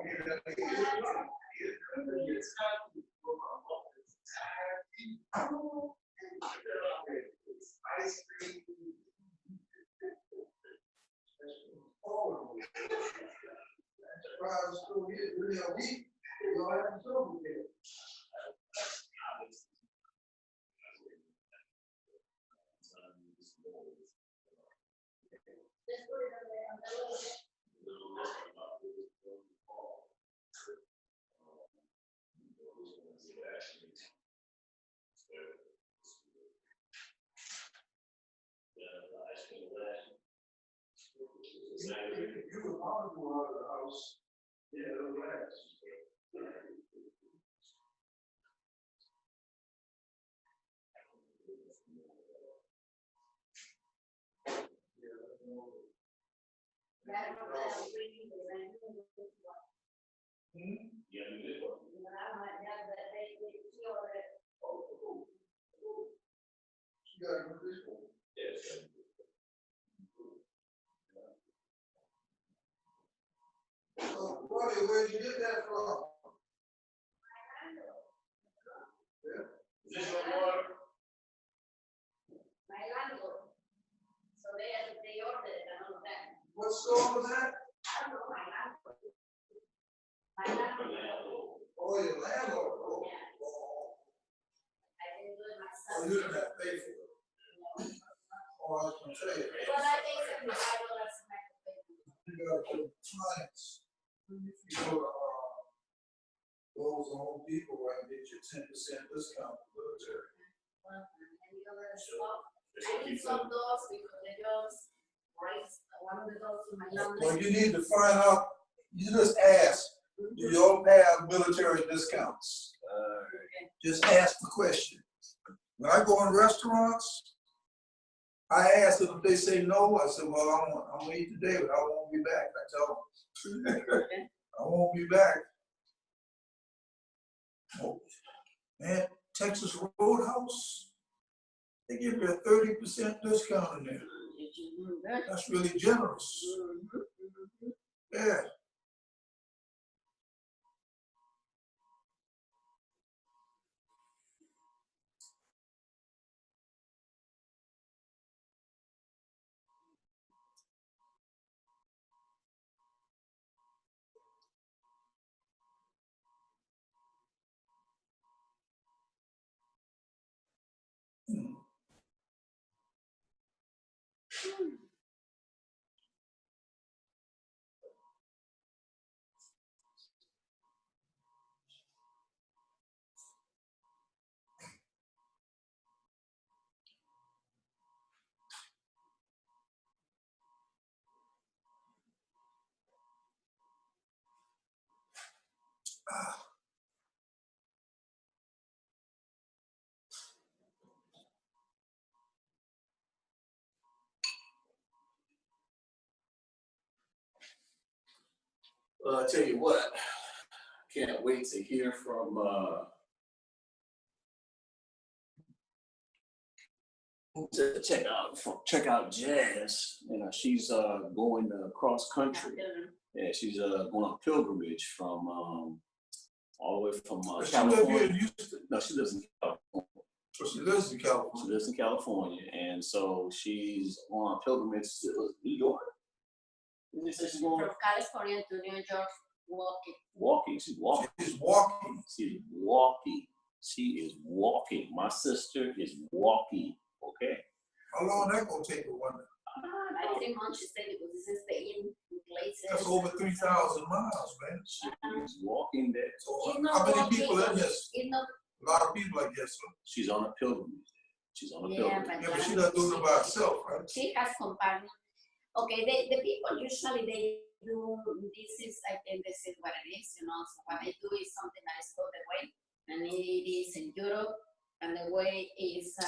Speaker 5: You would want to go out of the house. Yeah, it'll last. Oh, Ronnie, where'd you get that from? Yeah. Is this your water?
Speaker 3: My landlord. So they ordered and all of that.
Speaker 5: What store was that?
Speaker 3: I don't know, my landlord. My landlord.
Speaker 5: Oh, your landlord. Oh,
Speaker 3: Yeah.
Speaker 5: oh.
Speaker 3: I didn't do it
Speaker 5: Oh,
Speaker 3: myself.
Speaker 5: you didn't have to pay for it. Oh, I was gonna tell you.
Speaker 3: But I think $75
Speaker 5: You gotta show clients. You go to, those Home Depot and get your 10% discount for military.
Speaker 3: Well, and the other stuff. I need some dogs because the dogs raised one of the dogs in my landlord.
Speaker 5: Well, you need to find out, you just ask, do you all have military discounts? Just ask the question. When I go in restaurants, I ask them if they say no. I said, well, I'm gonna eat today, but I won't be back. I tell them. I won't be back. Oh, man, Texas Roadhouse, they give you a 30% discount in there. That's really generous. Yeah.
Speaker 1: Well, I tell you what, can't wait to hear from to check out Jazz. You know, she's going cross country. Yeah, she's going on a pilgrimage from all the way from California. No, she lives in California.
Speaker 5: So she lives in California.
Speaker 1: She lives in California, and so she's on a pilgrimage to New York. She's going
Speaker 3: From California to New York, walking.
Speaker 1: Walking. She's walking.
Speaker 5: She's walking.
Speaker 1: She's walking. She is walking. My sister is walking. Okay.
Speaker 5: How long that gonna take? I wonder.
Speaker 3: Like 3 months, she said, because this is staying in places.
Speaker 5: That's over 3,000 miles, man.
Speaker 1: She is walking there.
Speaker 5: So
Speaker 3: She's
Speaker 5: how
Speaker 3: not
Speaker 5: many
Speaker 3: walking,
Speaker 5: people in this?
Speaker 3: It's not,
Speaker 5: A lot of people, I guess. So.
Speaker 1: She's on a pilgrimage. She's on a
Speaker 3: yeah,
Speaker 1: pilgrimage.
Speaker 5: Yeah, but she's not doing it by herself, right?
Speaker 3: she has companions. Okay, the people usually they do, this is, I think this is what it is, you know, so what they do is something that is called the way, and it is in Europe, and the way is,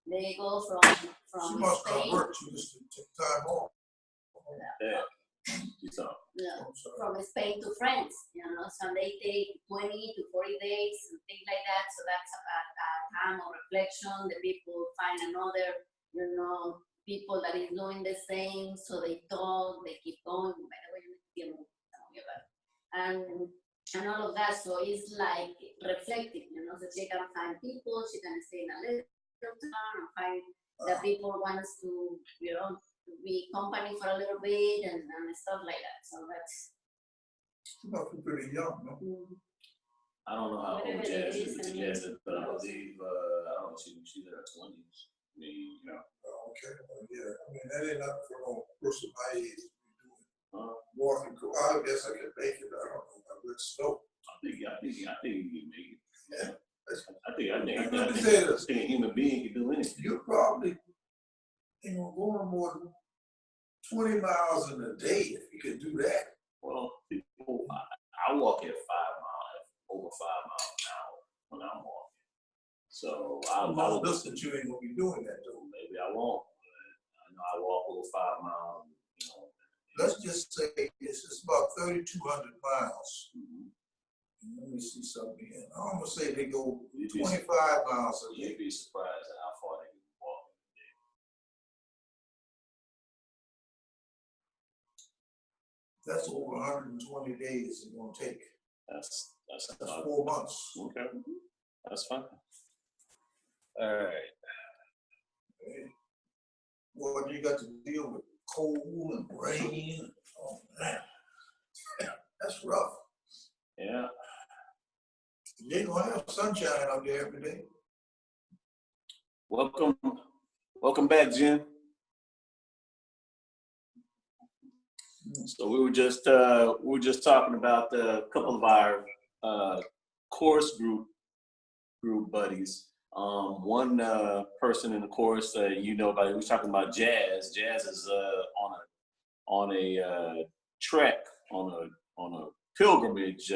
Speaker 3: they go from
Speaker 5: She must not
Speaker 3: Spain,
Speaker 5: work. She just took time off.
Speaker 1: Yeah. She's on.
Speaker 3: yeah, from Spain to France, you know, so they take 20 to 40 days and things like that, so that's a time of reflection, the people find another, you know, people that is doing the same, so they talk, they keep going, by the way, you know, and all of that, so it's like reflective, you know, so she can find people, she can stay in a little town and find the people wants to, you know, to be company for a little bit and stuff like that, so that's.
Speaker 5: She must be pretty young, no?
Speaker 1: I don't know how
Speaker 3: Whatever
Speaker 1: old
Speaker 3: it
Speaker 1: Jazz is,
Speaker 3: is,
Speaker 1: but I believe, I don't know, she's in her 20s. I mean, you know.
Speaker 5: Okay, well, yeah, I mean, that ain't nothing for no person my age to be doing. Walking, I guess I can make it, I don't know, I would snow.
Speaker 1: I think you can make it.
Speaker 5: Yeah.
Speaker 1: I think a human being can do anything.
Speaker 5: You probably ain't gonna go on more than 20 miles in a day if you could do that.
Speaker 1: Well, people, I walk at 5 miles, over 5 miles an hour when I'm walking. So I
Speaker 5: Long distance, you ain't gonna be doing that though.
Speaker 1: maybe I won't. But I know I walk over 5 miles. You know.
Speaker 5: Let's just say it's about 3,200 miles. Let me see something here. I'm gonna say they go 25 miles a day.
Speaker 1: You'd be surprised at how far they can walk.
Speaker 5: That's over 120 days it's gonna take.
Speaker 1: That's
Speaker 5: 4 months.
Speaker 1: Okay. That's fine. All right.
Speaker 5: Okay. Well, you got to deal with cold and rain. Oh man, that's rough.
Speaker 1: Yeah.
Speaker 5: You ain't gonna have sunshine out there every day.
Speaker 1: Welcome back, Jen. So we were just talking about a couple of our chorus group buddies. One person in the chorus, you know about it, we were talking about Jazz. Jazz is on a trek, on a pilgrimage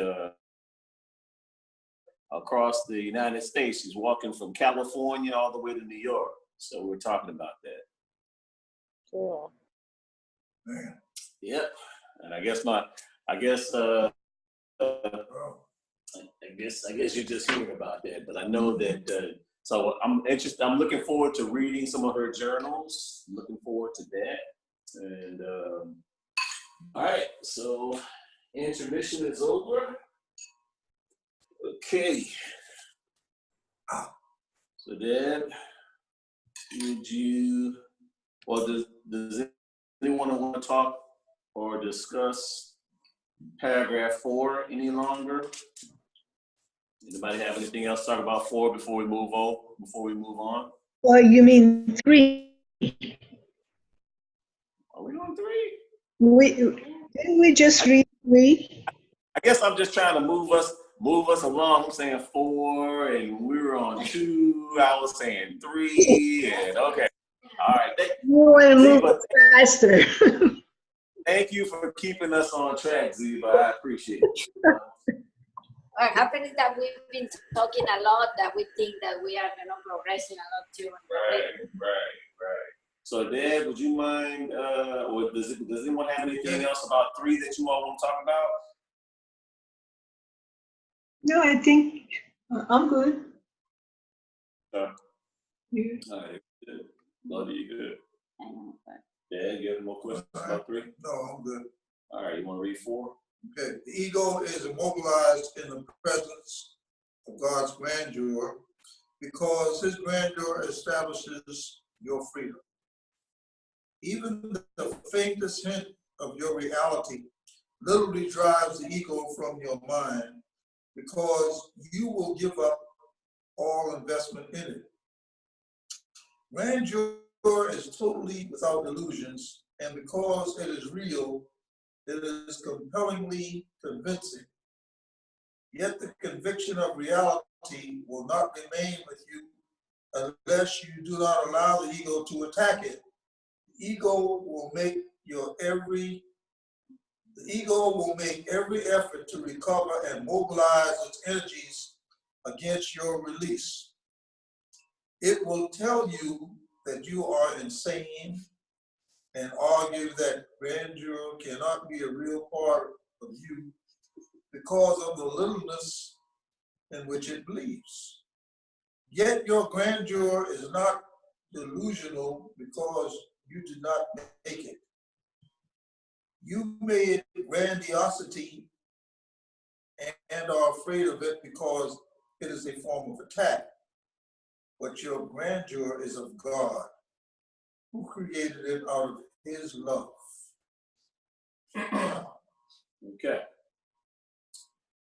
Speaker 1: across the United States. He's walking from California all the way to New York. So we're talking about that.
Speaker 6: Cool.
Speaker 5: Man.
Speaker 1: Yep. And I guess you're just hearing about that, but I know that. So I'm interested. I'm looking forward to reading some of her journals. Looking forward to that. And all right, so intermission is over. Okay. So Deb, does anyone want to talk or discuss paragraph 4 any longer? Anybody have anything else to talk about 4 before we move on?
Speaker 4: Or you mean 3?
Speaker 1: Are we on 3?
Speaker 4: Didn't we just read 3?
Speaker 1: I guess I'm just trying to move us along. I'm saying 4, and we were on 2. I was saying 3, and okay. All right.
Speaker 4: You want to move faster.
Speaker 1: Thank you for keeping us on track, Ziva. I appreciate it.
Speaker 3: What happened is that we've been talking a lot, that we think that we are, progressing a lot too.
Speaker 1: Right. So, Dad, would you mind, or does anyone have anything else about 3 that you all want to talk about?
Speaker 4: No, I think I'm good.
Speaker 1: Yeah.
Speaker 4: Yeah.
Speaker 1: All right, good. Love you, good. Dad, you have more questions about 3?
Speaker 5: No, I'm good.
Speaker 1: All right, you want to read 4?
Speaker 5: Okay. The ego is immobilized in the presence of God's grandeur because his grandeur establishes your freedom. Even the faintest hint of your reality literally drives the ego from your mind because you will give up all investment in it. Grandeur is totally without illusions, and because it is real, it is compellingly convincing. Yet the conviction of reality will not remain with you unless you do not allow the ego to attack it. The ego will make every effort to recover and mobilize its energies against your release. It will tell you that you are insane and argue that grandeur cannot be a real part of you because of the littleness in which it believes. Yet your grandeur is not delusional because you did not make it. You made grandiosity and are afraid of it because it is a form of attack. But your grandeur is of God, who created it out of his love.
Speaker 1: Okay.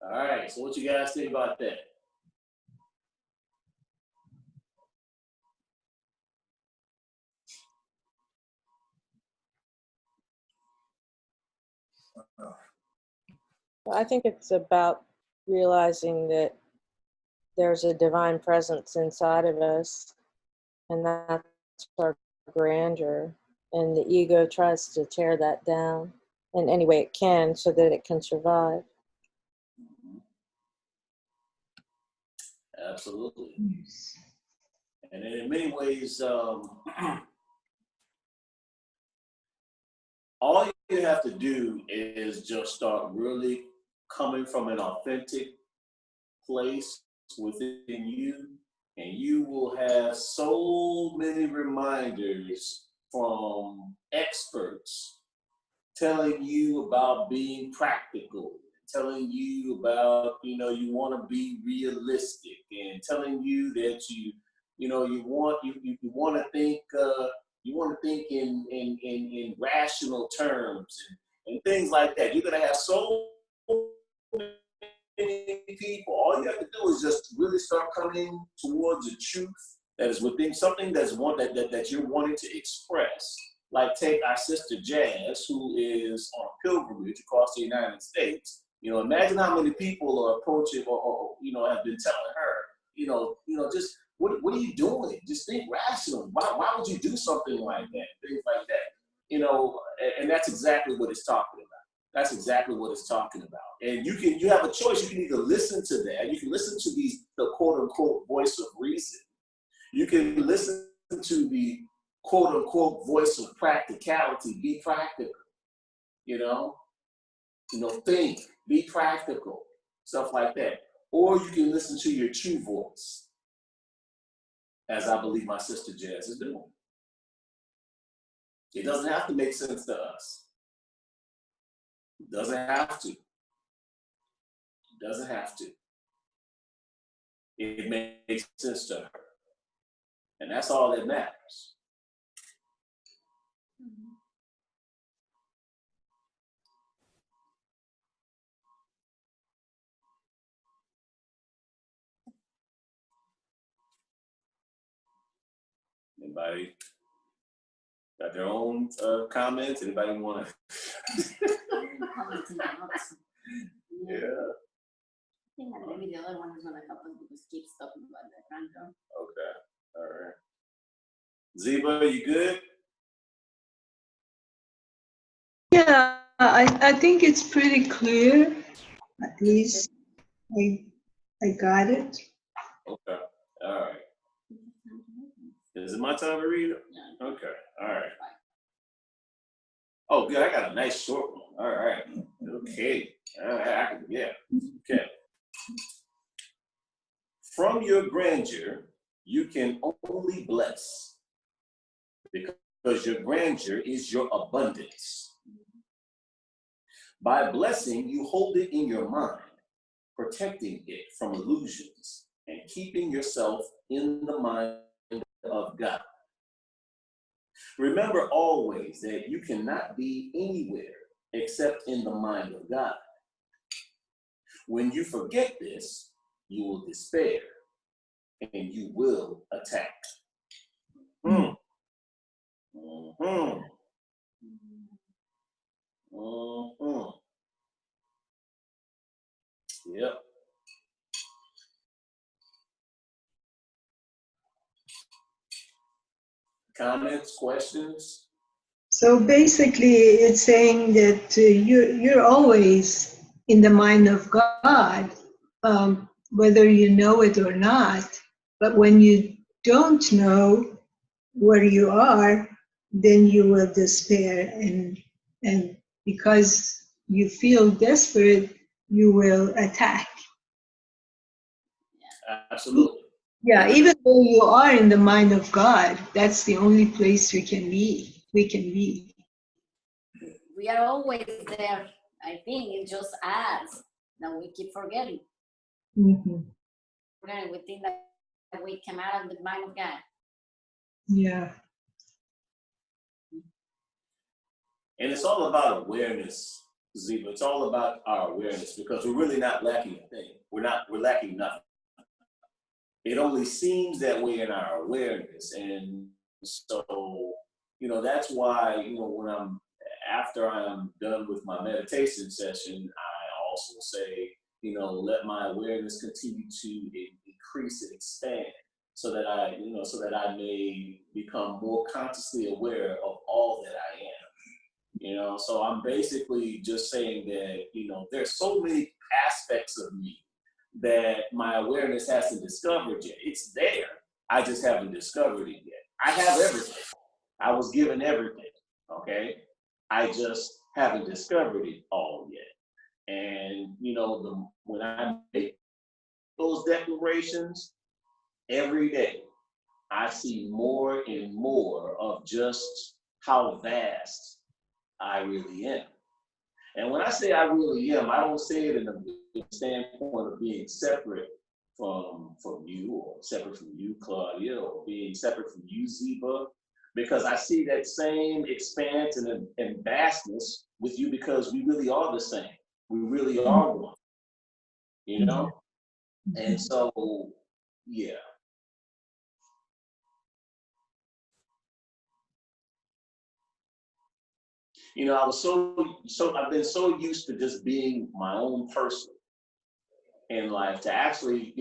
Speaker 1: All right, so what you guys think about that?
Speaker 6: I think it's about realizing that there's a divine presence inside of us, and that's our grandeur. And the ego tries to tear that down in any way it can so that it can survive.
Speaker 1: Absolutely.
Speaker 4: Yes.
Speaker 1: And in many ways, all you have to do is just start really coming from an authentic place within you, and you will have so many reminders from experts telling you about being practical, telling you about, you know, you want to be realistic, and telling you that you want to think in rational terms, and things like that. You're gonna have so many people. All you have to do is just really start coming towards the truth that is within, something that's that you're wanting to express. Like, take our sister Jazz, who is on a pilgrimage across the United States. You know, imagine how many people are approaching or have been telling her, just what are you doing? Just think rational. Why would you do something like that? Things like that. And that's exactly what it's talking about. That's exactly what it's talking about. And you have a choice. You can either listen to that. You can listen to the quote unquote voice of reason. You can listen to the quote unquote voice of practicality. Be practical. Think, be practical, stuff like that. Or you can listen to your true voice, as I believe my sister Jazz is doing. It doesn't have to make sense to us. It doesn't have to. It doesn't have to. It makes sense to her. And that's all that matters. Anybody got their own comments? Anybody want to? Yeah.
Speaker 3: I think that maybe the other one is going to help us because keeps talking about the Grandeur.
Speaker 1: Okay. All right. Zeba, you good?
Speaker 4: Yeah, I think it's pretty clear. At least I got it.
Speaker 1: Okay. All right. Is it my time to read it?
Speaker 3: Yeah.
Speaker 1: Okay. All right. Oh, good. I got a nice short one. All right. Okay. All right. Yeah. Okay. From your grandeur, you can only bless, because your grandeur is your abundance. By blessing, you hold it in your mind, protecting it from illusions and keeping yourself in the mind of God. Remember always that you cannot be anywhere except in the mind of God. When you forget this, you will despair and you will attack. Mm-hmm. Mm-hmm. Yep. Comments, questions?
Speaker 4: So basically, it's saying that you're always in the mind of God, whether you know it or not. But when you don't know where you are, then you will despair, and because you feel desperate, you will attack.
Speaker 1: Absolutely.
Speaker 4: Yeah, even though you are in the mind of God, that's the only place we can be.
Speaker 3: We are always there. I think it's just us that we keep forgetting.
Speaker 4: Mm-hmm.
Speaker 3: We think that we come out of the mind of God.
Speaker 4: Yeah.
Speaker 1: And it's all about awareness, Ziva. It's all about our awareness, because we're really not lacking a thing. We're lacking nothing. It only seems that way in our awareness. And so, that's why, when I'm after I'm done with my meditation session, I also say, let my awareness continue to increase and expand so that I may become more consciously aware of all that I am. So I'm basically just saying that, there's so many aspects of me that my awareness hasn't discovered yet. It's there. I just haven't discovered it yet. I have everything. I was given everything. Okay. I just haven't discovered it all yet. And when I make those declarations every day, I see more and more of just how vast I really am. And when I say I really am, I don't say it in the standpoint of being separate from you, or separate from you, Claudia, or being separate from you, Ziba, because I see that same expanse and vastness with you, because we really are the same. We really are one, And so, yeah. I was I've been so used to just being my own person in life, to actually,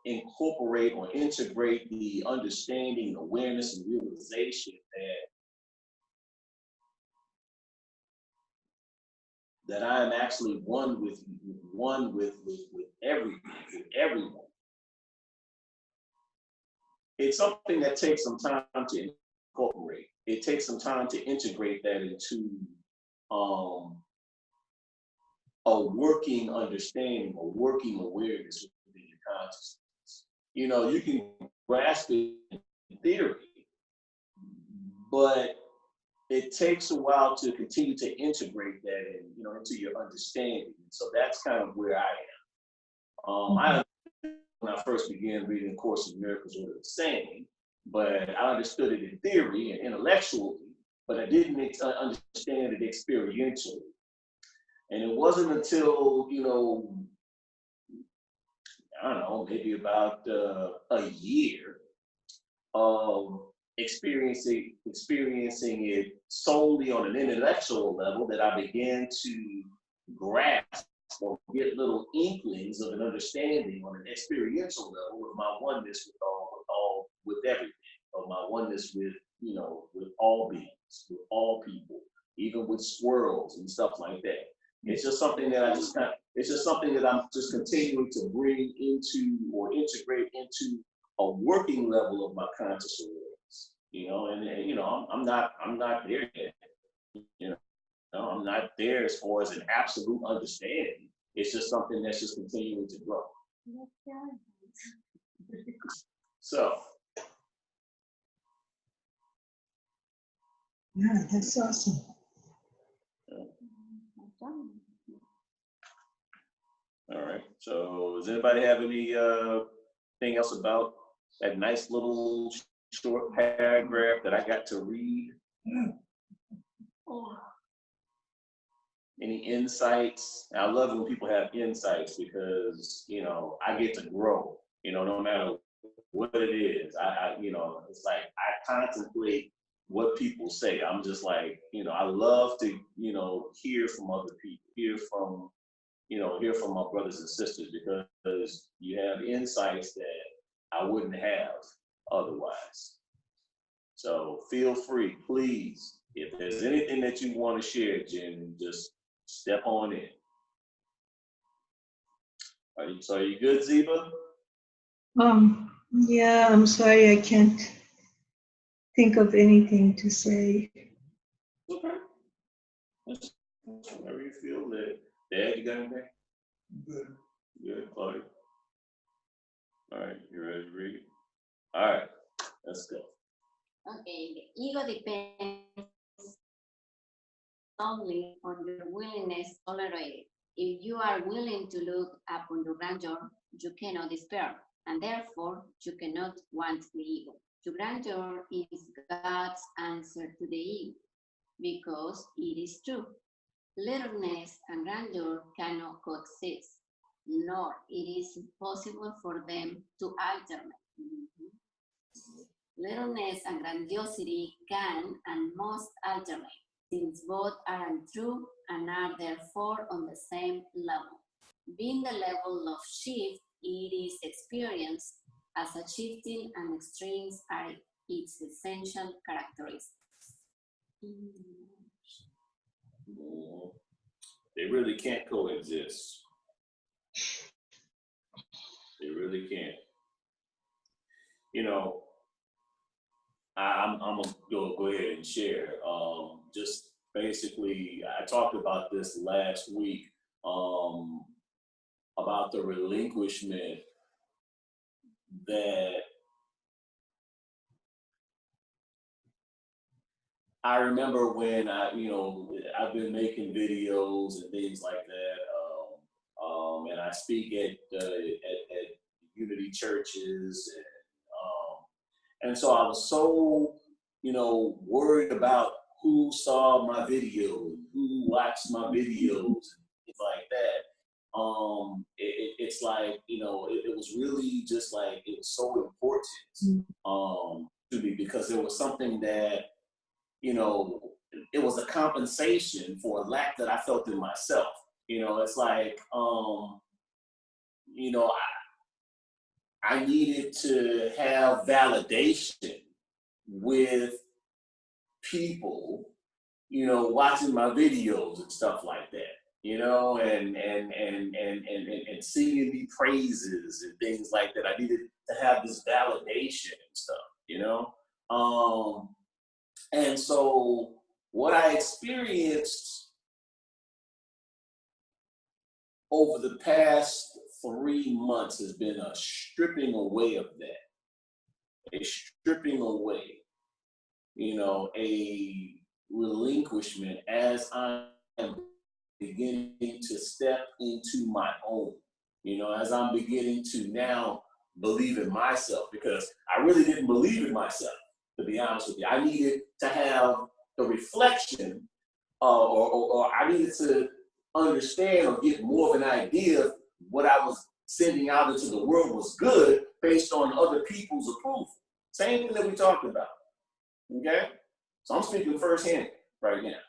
Speaker 1: incorporate or integrate the understanding, awareness, and realization that I am actually one with everything, with everyone. It's something that takes some time to incorporate. It takes some time to integrate that into a working understanding, a working awareness within your consciousness. You can grasp it in theory, but it takes a while to continue to integrate that into your understanding. So that's kind of where I am. When I first began reading Course in Miracles, what it was saying, but I understood it in theory and intellectually, but I didn't understand it experientially. And it wasn't until, I don't know, maybe about a year of experiencing it solely on an intellectual level that I began to grasp or get little inklings of an understanding on an experiential level of my oneness with everything, of my oneness with all beings, with all people, even with squirrels and stuff like that. It's just something that it's just something that I'm just continuing to bring into or integrate into a working level of my conscious awareness, I'm not there yet, I'm not there as far as an absolute understanding. It's just something that's just continuing to grow. So.
Speaker 4: Yeah, that's awesome.
Speaker 1: All right. So does anybody have any thing else about that nice little short paragraph that I got to read? Any insights? I love when people have insights, because I get to grow. No matter what it is, it's like I contemplate what people say. I'm just like, I love to hear from other people, hear from my brothers and sisters, because you have insights that I wouldn't have otherwise. So feel free, please. If there's anything that you want to share, Jen, just step on in. Are you good, Ziba?
Speaker 4: Yeah, I'm sorry, I can't think of anything to say.
Speaker 1: Okay. Whenever you feel that. Dad, you got anything?
Speaker 5: Good.
Speaker 1: Good, Claudia. All right, you ready to read? All right, let's go.
Speaker 3: Okay, the ego depends only on your willingness to tolerate it. If you are willing to look upon your grandeur, you cannot despair, and therefore you cannot want the ego. Your grandeur is God's answer to the ego, because it is true. Littleness and grandeur cannot coexist, nor it is impossible for them to alternate. Littleness and grandiosity can and must alternate. since both are untrue and are therefore on the same level. Being the level of shift, it is experienced as a shifting and extremes are its essential characteristics.
Speaker 1: They really can't coexist. They really can't. You know, I'm gonna go ahead and share. Just basically, I talked about this last week about the relinquishment that I remember when I've been making videos and things like that, and I speak at Unity churches, and so I was so worried about who saw my videos, who watched my videos, and things like that. It's like it was really just like it was so important to me because there was something that it was a compensation for a lack that I felt in myself. It's like, I needed to have validation with people, watching my videos and stuff like that, and singing me praises and things like that. I needed to have this validation and stuff, and so what I experienced over the past 3 months has been a stripping away of that, a stripping away, a relinquishment as I'm beginning to step into my own, as I'm beginning to now believe in myself, because I really didn't believe in myself, to be honest with you. I needed to have the reflection, or I needed to understand or get more of an idea of what I was sending out into the world was good based on other people's approval. Same thing that we talked about. Okay? So I'm speaking firsthand right now.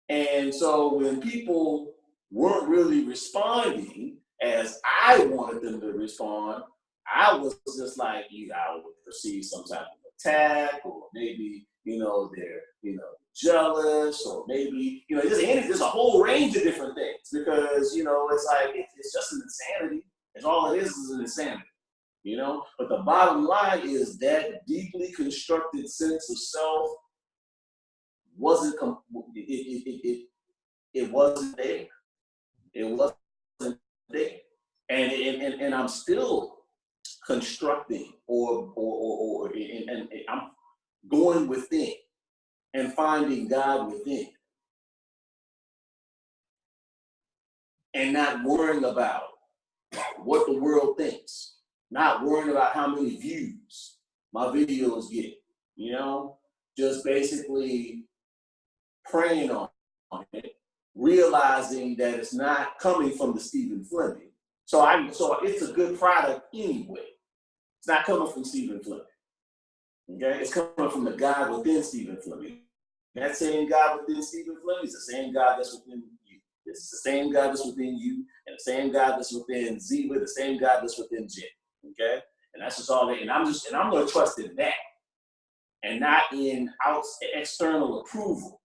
Speaker 1: And so when people weren't really responding as I wanted them to respond, I was just like, I would perceive some type of attack, or maybe, they're, jealous, or maybe, just a whole range of different things, because, it's like, it's just an insanity. It's all it is an insanity, But the bottom line is that deeply constructed sense of self wasn't, it wasn't there. It wasn't there. And I'm still constructing and I'm going within and finding God within, and not worrying about what the world thinks, not worrying about how many views my videos get, just basically praying on it, realizing that it's not coming from the Stephen Fleming. So it's a good product anyway. It's not coming from Stephen Fleming. Okay, it's coming from the God within Stephen Fleming. That same God within Stephen Fleming is the same God that's within you. It's the same God that's within you, and the same God that's within Ziva, the same God that's within Jen. Okay, and that's just all that. And I'm going to trust in that, and not in external approval.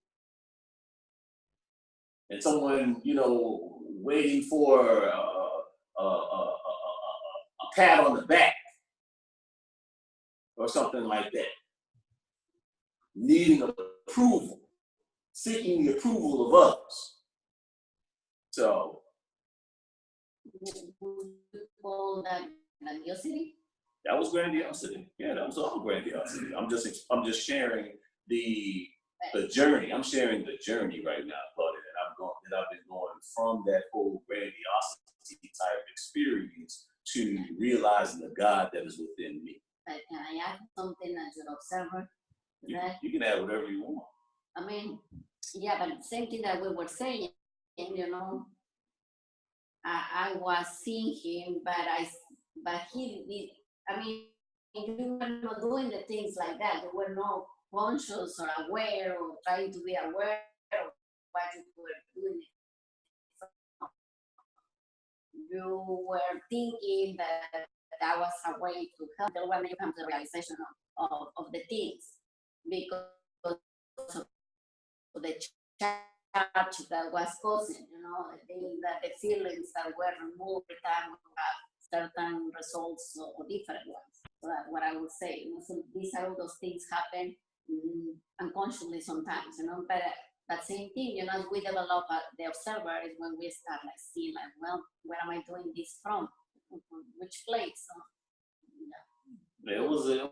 Speaker 1: And someone, waiting for a pat on the back or something like that. Needing approval, seeking the approval of others. So,
Speaker 3: Would you call that grandiosity?
Speaker 1: that was grandiosity. Yeah, that was all grandiosity. I'm just sharing the journey. I'm sharing the journey right now, buddy, that I've been going from that whole grandiosity type experience to realizing the God that is within me.
Speaker 3: Can I add something as your observer?
Speaker 1: You can add whatever you want.
Speaker 3: I mean, yeah, but same thing that we were saying, I was seeing him, but he did. I mean, you were not doing the things like that. There were no conscious or aware or trying to be aware of what you were doing. You were thinking that that was a way to help them when you come to the realization of the things because of the charge that was causing, that the feelings that were removed every time we have certain results or different ones. So that's what I would say. So these are all those things happen unconsciously sometimes, but same thing, as we develop the observer is when we start like seeing like, well, where am I doing this from? Which place? So,
Speaker 1: yeah.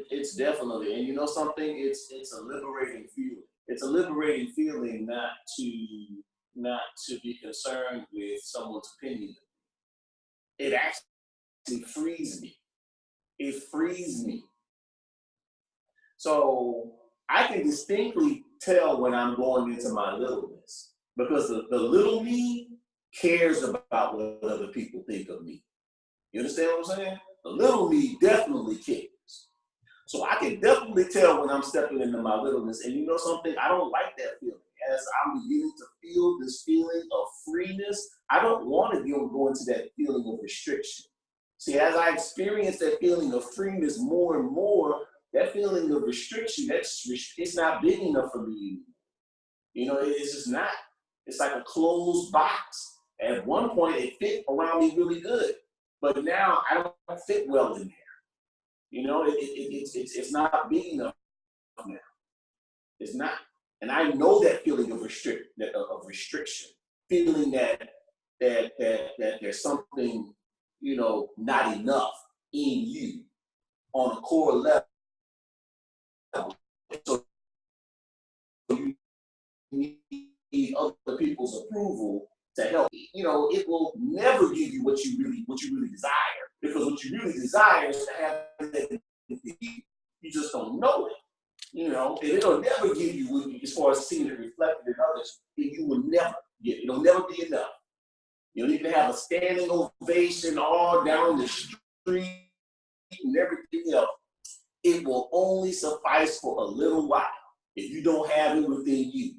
Speaker 1: It's definitely, and you know something, it's a liberating feeling. It's a liberating feeling not to be concerned with someone's opinion. It actually frees me. It frees me. So I can distinctly tell when I'm going into my littleness because the little me cares about what other people think of me. You understand what I'm saying? The little me definitely cares. So I can definitely tell when I'm stepping into my littleness. And you know something? I don't like that feeling. As I'm beginning to feel this feeling of freeness, I don't want to go into that feeling of restriction. See, as I experience that feeling of freeness more and more, that feeling of restriction, it's not big enough for me anymore. It's just not. It's like a closed box. At one point, it fit around me really good. But now I don't fit well in there. It's not big enough now. It's not. And I know that feeling of restriction, feeling that there's something, not enough in you on a core level. So you need other people's approval to help. It will never give you what you really desire. Because what you really desire is to have that. You just don't know it. And it'll never give you, as far as seeing it reflected in others, you will never get it. It'll never be enough. You don't even have a standing ovation all down the street and everything else. It will only suffice for a little while if you don't have it within you.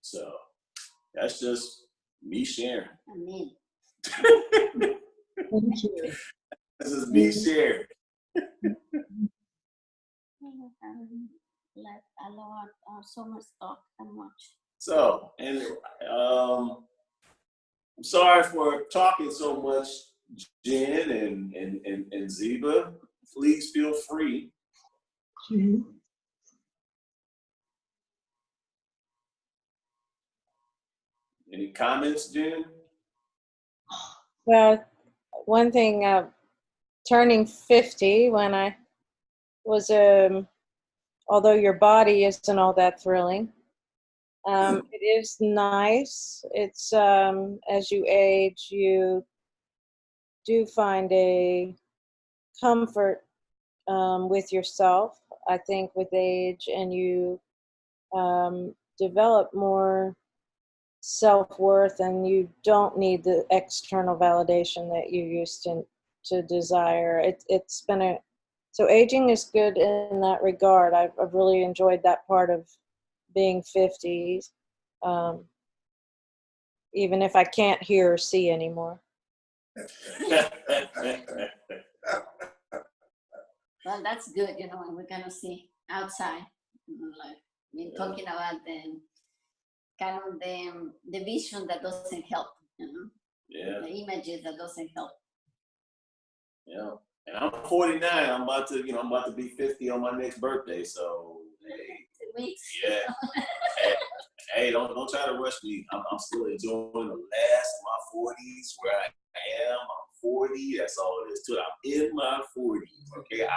Speaker 1: So that's just me sharing.
Speaker 3: Amen.
Speaker 4: Thank you.
Speaker 1: This is me sharing.
Speaker 3: Let a lot, so much talk and much.
Speaker 1: So, and I'm sorry for talking so much, Jen and Zeba. Please feel free.
Speaker 4: Mhm.
Speaker 1: Any comments, Jen?
Speaker 6: Well, one thing, turning 50 when I was, although your body isn't all that thrilling, it is nice. It's, as you age, you do find a comfort with yourself, I think, with age, and you develop more self-worth, and you don't need the external validation that you used to desire. It's been so aging is good in that regard. I've really enjoyed that part of being 50, even if I can't hear or see anymore.
Speaker 3: Well, that's good, and we're gonna see outside, like we're talking about the kind of the vision that doesn't help,
Speaker 1: Yeah.
Speaker 3: the images that doesn't help.
Speaker 1: Yeah. And I'm 49. I'm about to be 50 on my next birthday. So hey,
Speaker 3: 2 weeks.
Speaker 1: yeah. hey, don't try to rush me. I'm still enjoying the last of my 40s where I am. I'm 40. That's all it is to it. I'm in my 40s. Okay.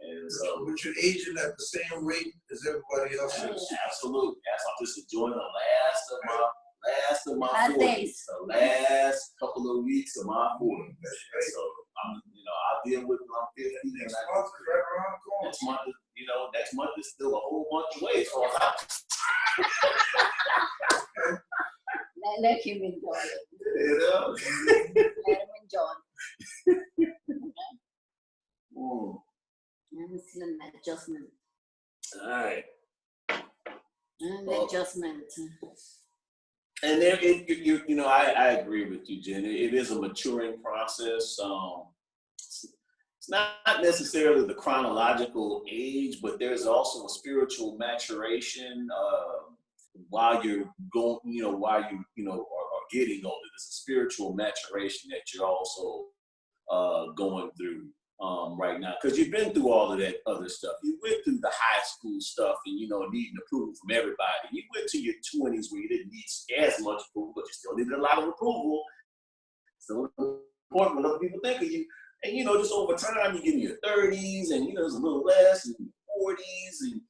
Speaker 1: And so.
Speaker 5: But you're aging at the same rate as everybody else is.
Speaker 1: Absolutely. I'm just enjoying the last of my 40s. The last couple of weeks of my 40s. So I'll deal with when I'm 50.
Speaker 5: Next month is right around the corner.
Speaker 1: Next month is still a whole month away as far as
Speaker 3: Let him enjoy it. Let him enjoy. I'm still in adjustment.
Speaker 1: All right.
Speaker 3: Adjustment.
Speaker 1: And there, you know, I agree with you, Jen. It is a maturing process. It's not necessarily the chronological age, but there's also a spiritual maturation while you're going, while you are getting older. There's a spiritual maturation that you're also going through right now, because you've been through all of that other stuff. You went through the high school stuff and, needing approval from everybody. You went to your 20s where you didn't need as much approval, but you still needed a lot of approval. So important what other people think of you. And, just over time, you get in your 30s and, there's a little less, and 40s, and,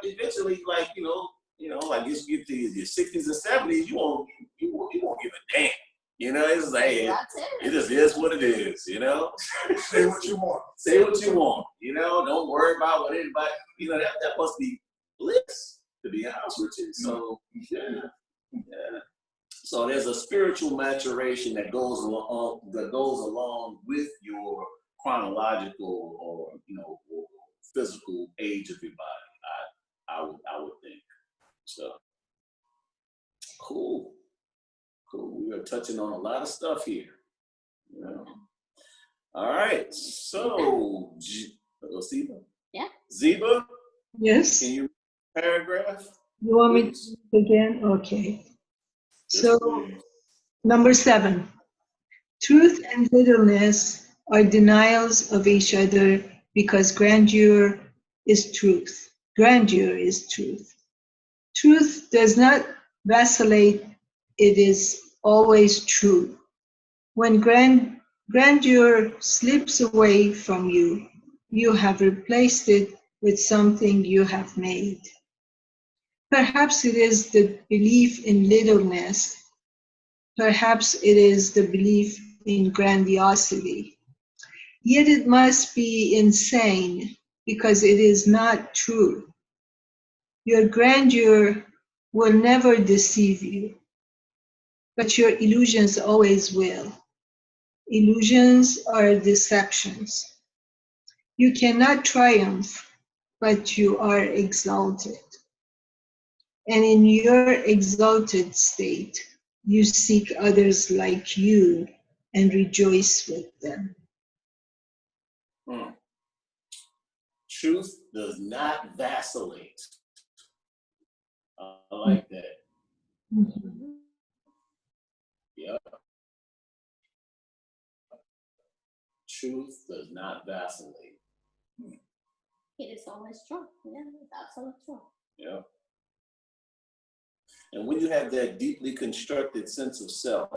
Speaker 1: eventually, like, I guess you get to your 60s and 70s, you won't give a damn. It's like, it just is what it is,
Speaker 5: Say what you want.
Speaker 1: Say what you want, don't worry about what anybody, that must be bliss, to be honest with you. So, yeah. So there's a spiritual maturation that goes along with your chronological or physical age of your body. I would think. So cool. We are touching on a lot of stuff here. All right. So Ziba?
Speaker 3: Yeah.
Speaker 1: Ziba?
Speaker 4: Yes.
Speaker 1: Can you read the paragraph?
Speaker 4: You want me to read again? Okay. So,
Speaker 1: Yes,
Speaker 4: number 7. Truth and littleness are denials of each other because grandeur is truth. Grandeur is truth. Truth does not vacillate, it is always true. When grandeur slips away from you, you have replaced it with something you have made. Perhaps it is the belief in littleness. Perhaps it is the belief in grandiosity. Yet it must be insane because it is not true. Your grandeur will never deceive you, but your illusions always will. Illusions are deceptions. You cannot triumph, but you are exalted. And in your exalted state, you seek others like you and rejoice with them.
Speaker 1: Truth does not vacillate. I like that.
Speaker 4: Mm-hmm.
Speaker 1: Yep. Truth does not vacillate.
Speaker 2: It is always true. Yeah, it's absolutely true.
Speaker 1: Yep. And when you have that deeply constructed sense of self,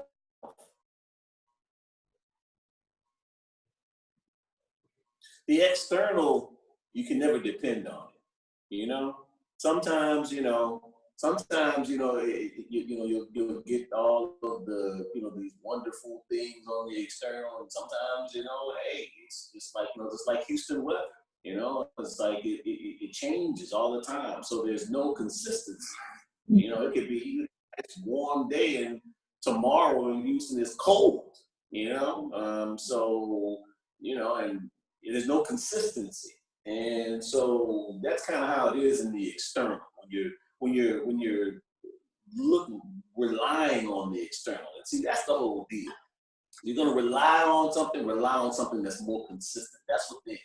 Speaker 1: the external, you can never depend on it. Sometimes, you'll get all of the, these wonderful things on the external, and sometimes, hey, it's just like, just like Houston weather, it's like it changes all the time. So there's no consistency. It could be a warm day and tomorrow in Houston is cold, so, and there's no consistency. And so that's kind of how it is in the external. When you're relying on the external. And see, that's the whole deal. You're gonna rely on something that's more consistent. That's what they,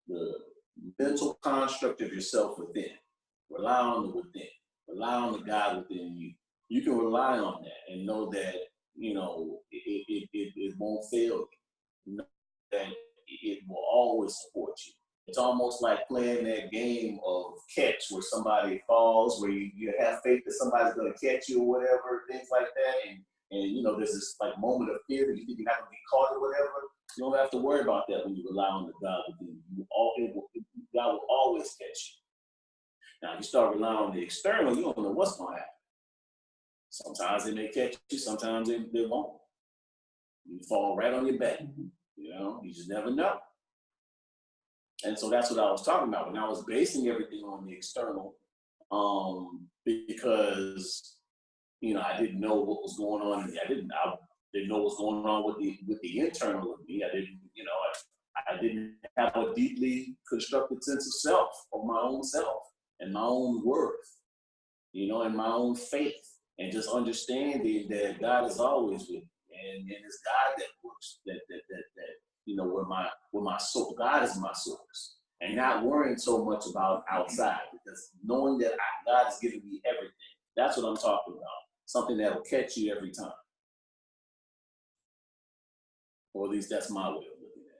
Speaker 1: the mental construct of yourself within. Rely on the within. Rely on the God within you. You can rely on that and know that, it won't fail you. Know that it will always support you. It's almost like playing that game of catch where somebody falls, where you have faith that somebody's going to catch you or whatever, things like that. And there's this like moment of fear that you think you're not going to be caught or whatever. You don't have to worry about that when you rely on the God within you. God will always catch you. Now, if you start relying on the external, you don't know what's going to happen. Sometimes they may catch you, sometimes they won't. You fall right on your back. You just never know. And so that's what I was talking about when I was basing everything on the external, because I didn't know what was going on. I didn't know what's going on with the internal of me. I didn't, you know, I didn't have a deeply constructed sense of self, of my own self and my own worth, you know, and my own faith, and just understanding that God is always with me, and it's God that works, that you know, where my soul, God is my source, and not worrying so much about outside, because knowing that God is giving me everything. That's what I'm talking about. Something that will catch you every time. Or at least that's my way of looking at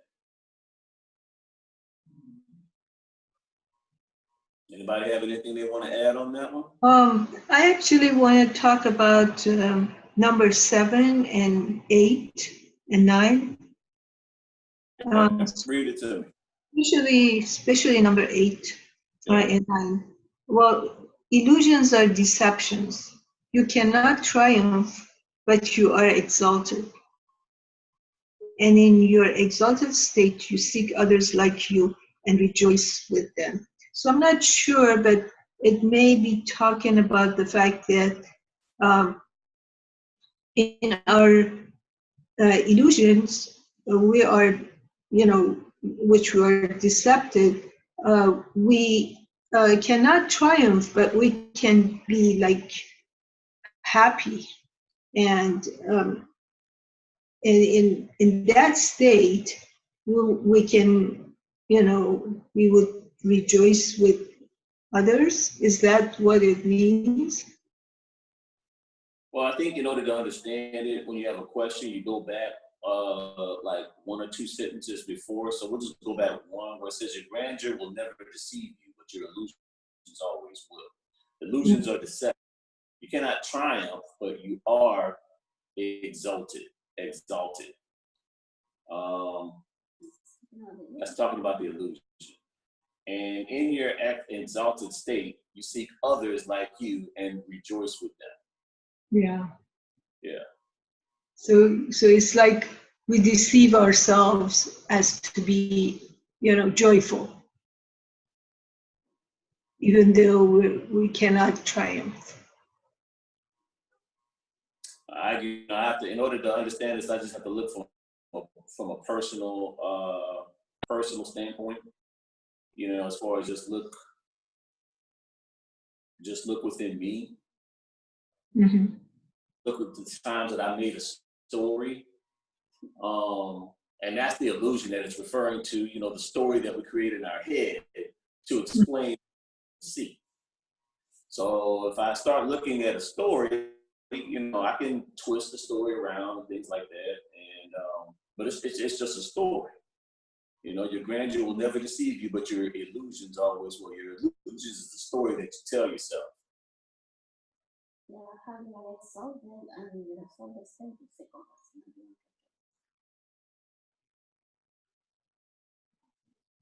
Speaker 1: it. Anybody have anything they want to add on that one?
Speaker 4: I actually want to talk about number 7 and 8 and 9.
Speaker 1: Read it to me.
Speaker 4: Especially number 8 and 9. Well, illusions are deceptions. You cannot triumph, but you are exalted. And in your exalted state, you seek others like you and rejoice with them. So I'm not sure, but it may be talking about the fact that in our illusions, we are, you know, which we are deceptive, we cannot triumph, but we can be like happy. And in that state, we can, you know, we would rejoice with others. Is that what it means?
Speaker 1: Well, I think in order to understand it, when you have a question, you go back like 1 or 2 sentences before. So we'll just go back one where it says your grandeur will never deceive you, but your illusions always will. Illusions are deceptive. You cannot triumph, but you are exalted. That's talking about the illusion. And in your exalted state, you seek others like you and rejoice with them.
Speaker 4: Yeah.
Speaker 1: Yeah.
Speaker 4: So it's like we deceive ourselves as to be, you know, joyful, even though we cannot triumph.
Speaker 1: I have to, in order to understand this, I just have to look from a personal standpoint. You know, as far as just look within me.
Speaker 4: Mm-hmm.
Speaker 1: Look at the times that I made a story. And that's the illusion that it's referring to, you know, the story that we create in our head to explain see. So if I start looking at a story, you know, I can twist the story around and things like that. And but it's just a story. You know, your grandeur will never deceive you, but your illusions always will. Your illusions is the story that you tell yourself.
Speaker 3: Yeah, having an exalted and the exalted state is the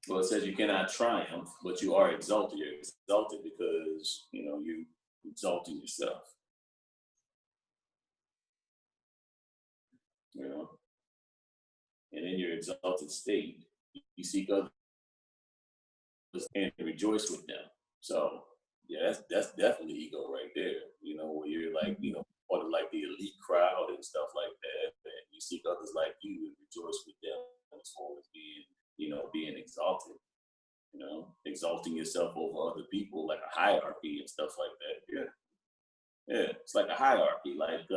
Speaker 1: Well, it says you cannot triumph, but you are exalted. You're exalted because, you know, you exalting yourself. You know, and in your exalted state, you seek others and rejoice with them. So, yeah, that's definitely ego right there. You know, where you're like, you know, part of like the elite crowd and stuff like that, and you seek others like you and rejoice with them as far as being, you know, being exalted. You know, exalting yourself over other people, like a hierarchy and stuff like that. Yeah, it's like a hierarchy, like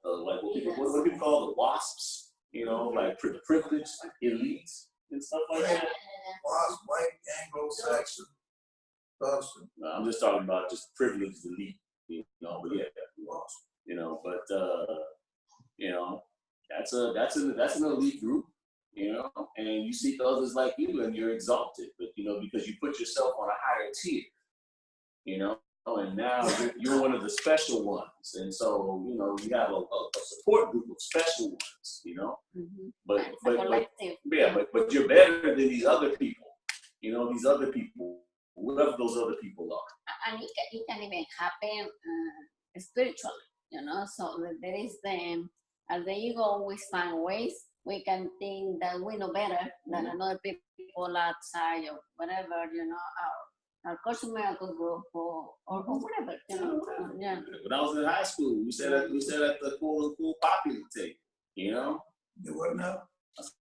Speaker 1: what do you call the wasps? You know, like privileged elites and stuff like that.
Speaker 5: Wasp, white, Anglo-Saxon, Protestant.
Speaker 1: No, I'm just talking about just privileged elite. You know, but yeah, wasp. You know, but you know, that's an elite group. You know, and you seek others like you, and you're exalted. But you know, because you put yourself on a higher tier. You know, and now you're one of the special ones, and so you know you have a support group of special ones. You know, but you're better than these other people. You know, these other people, whoever those other people are.
Speaker 3: And it can even happen spiritually, you know. So there is as the ego always find ways. We can think that we know better than another people outside or whatever, you know. our customerical group or whatever, you know. Yeah.
Speaker 1: When I was in high school, we sat at the quote unquote popular table, you know?
Speaker 5: You what now?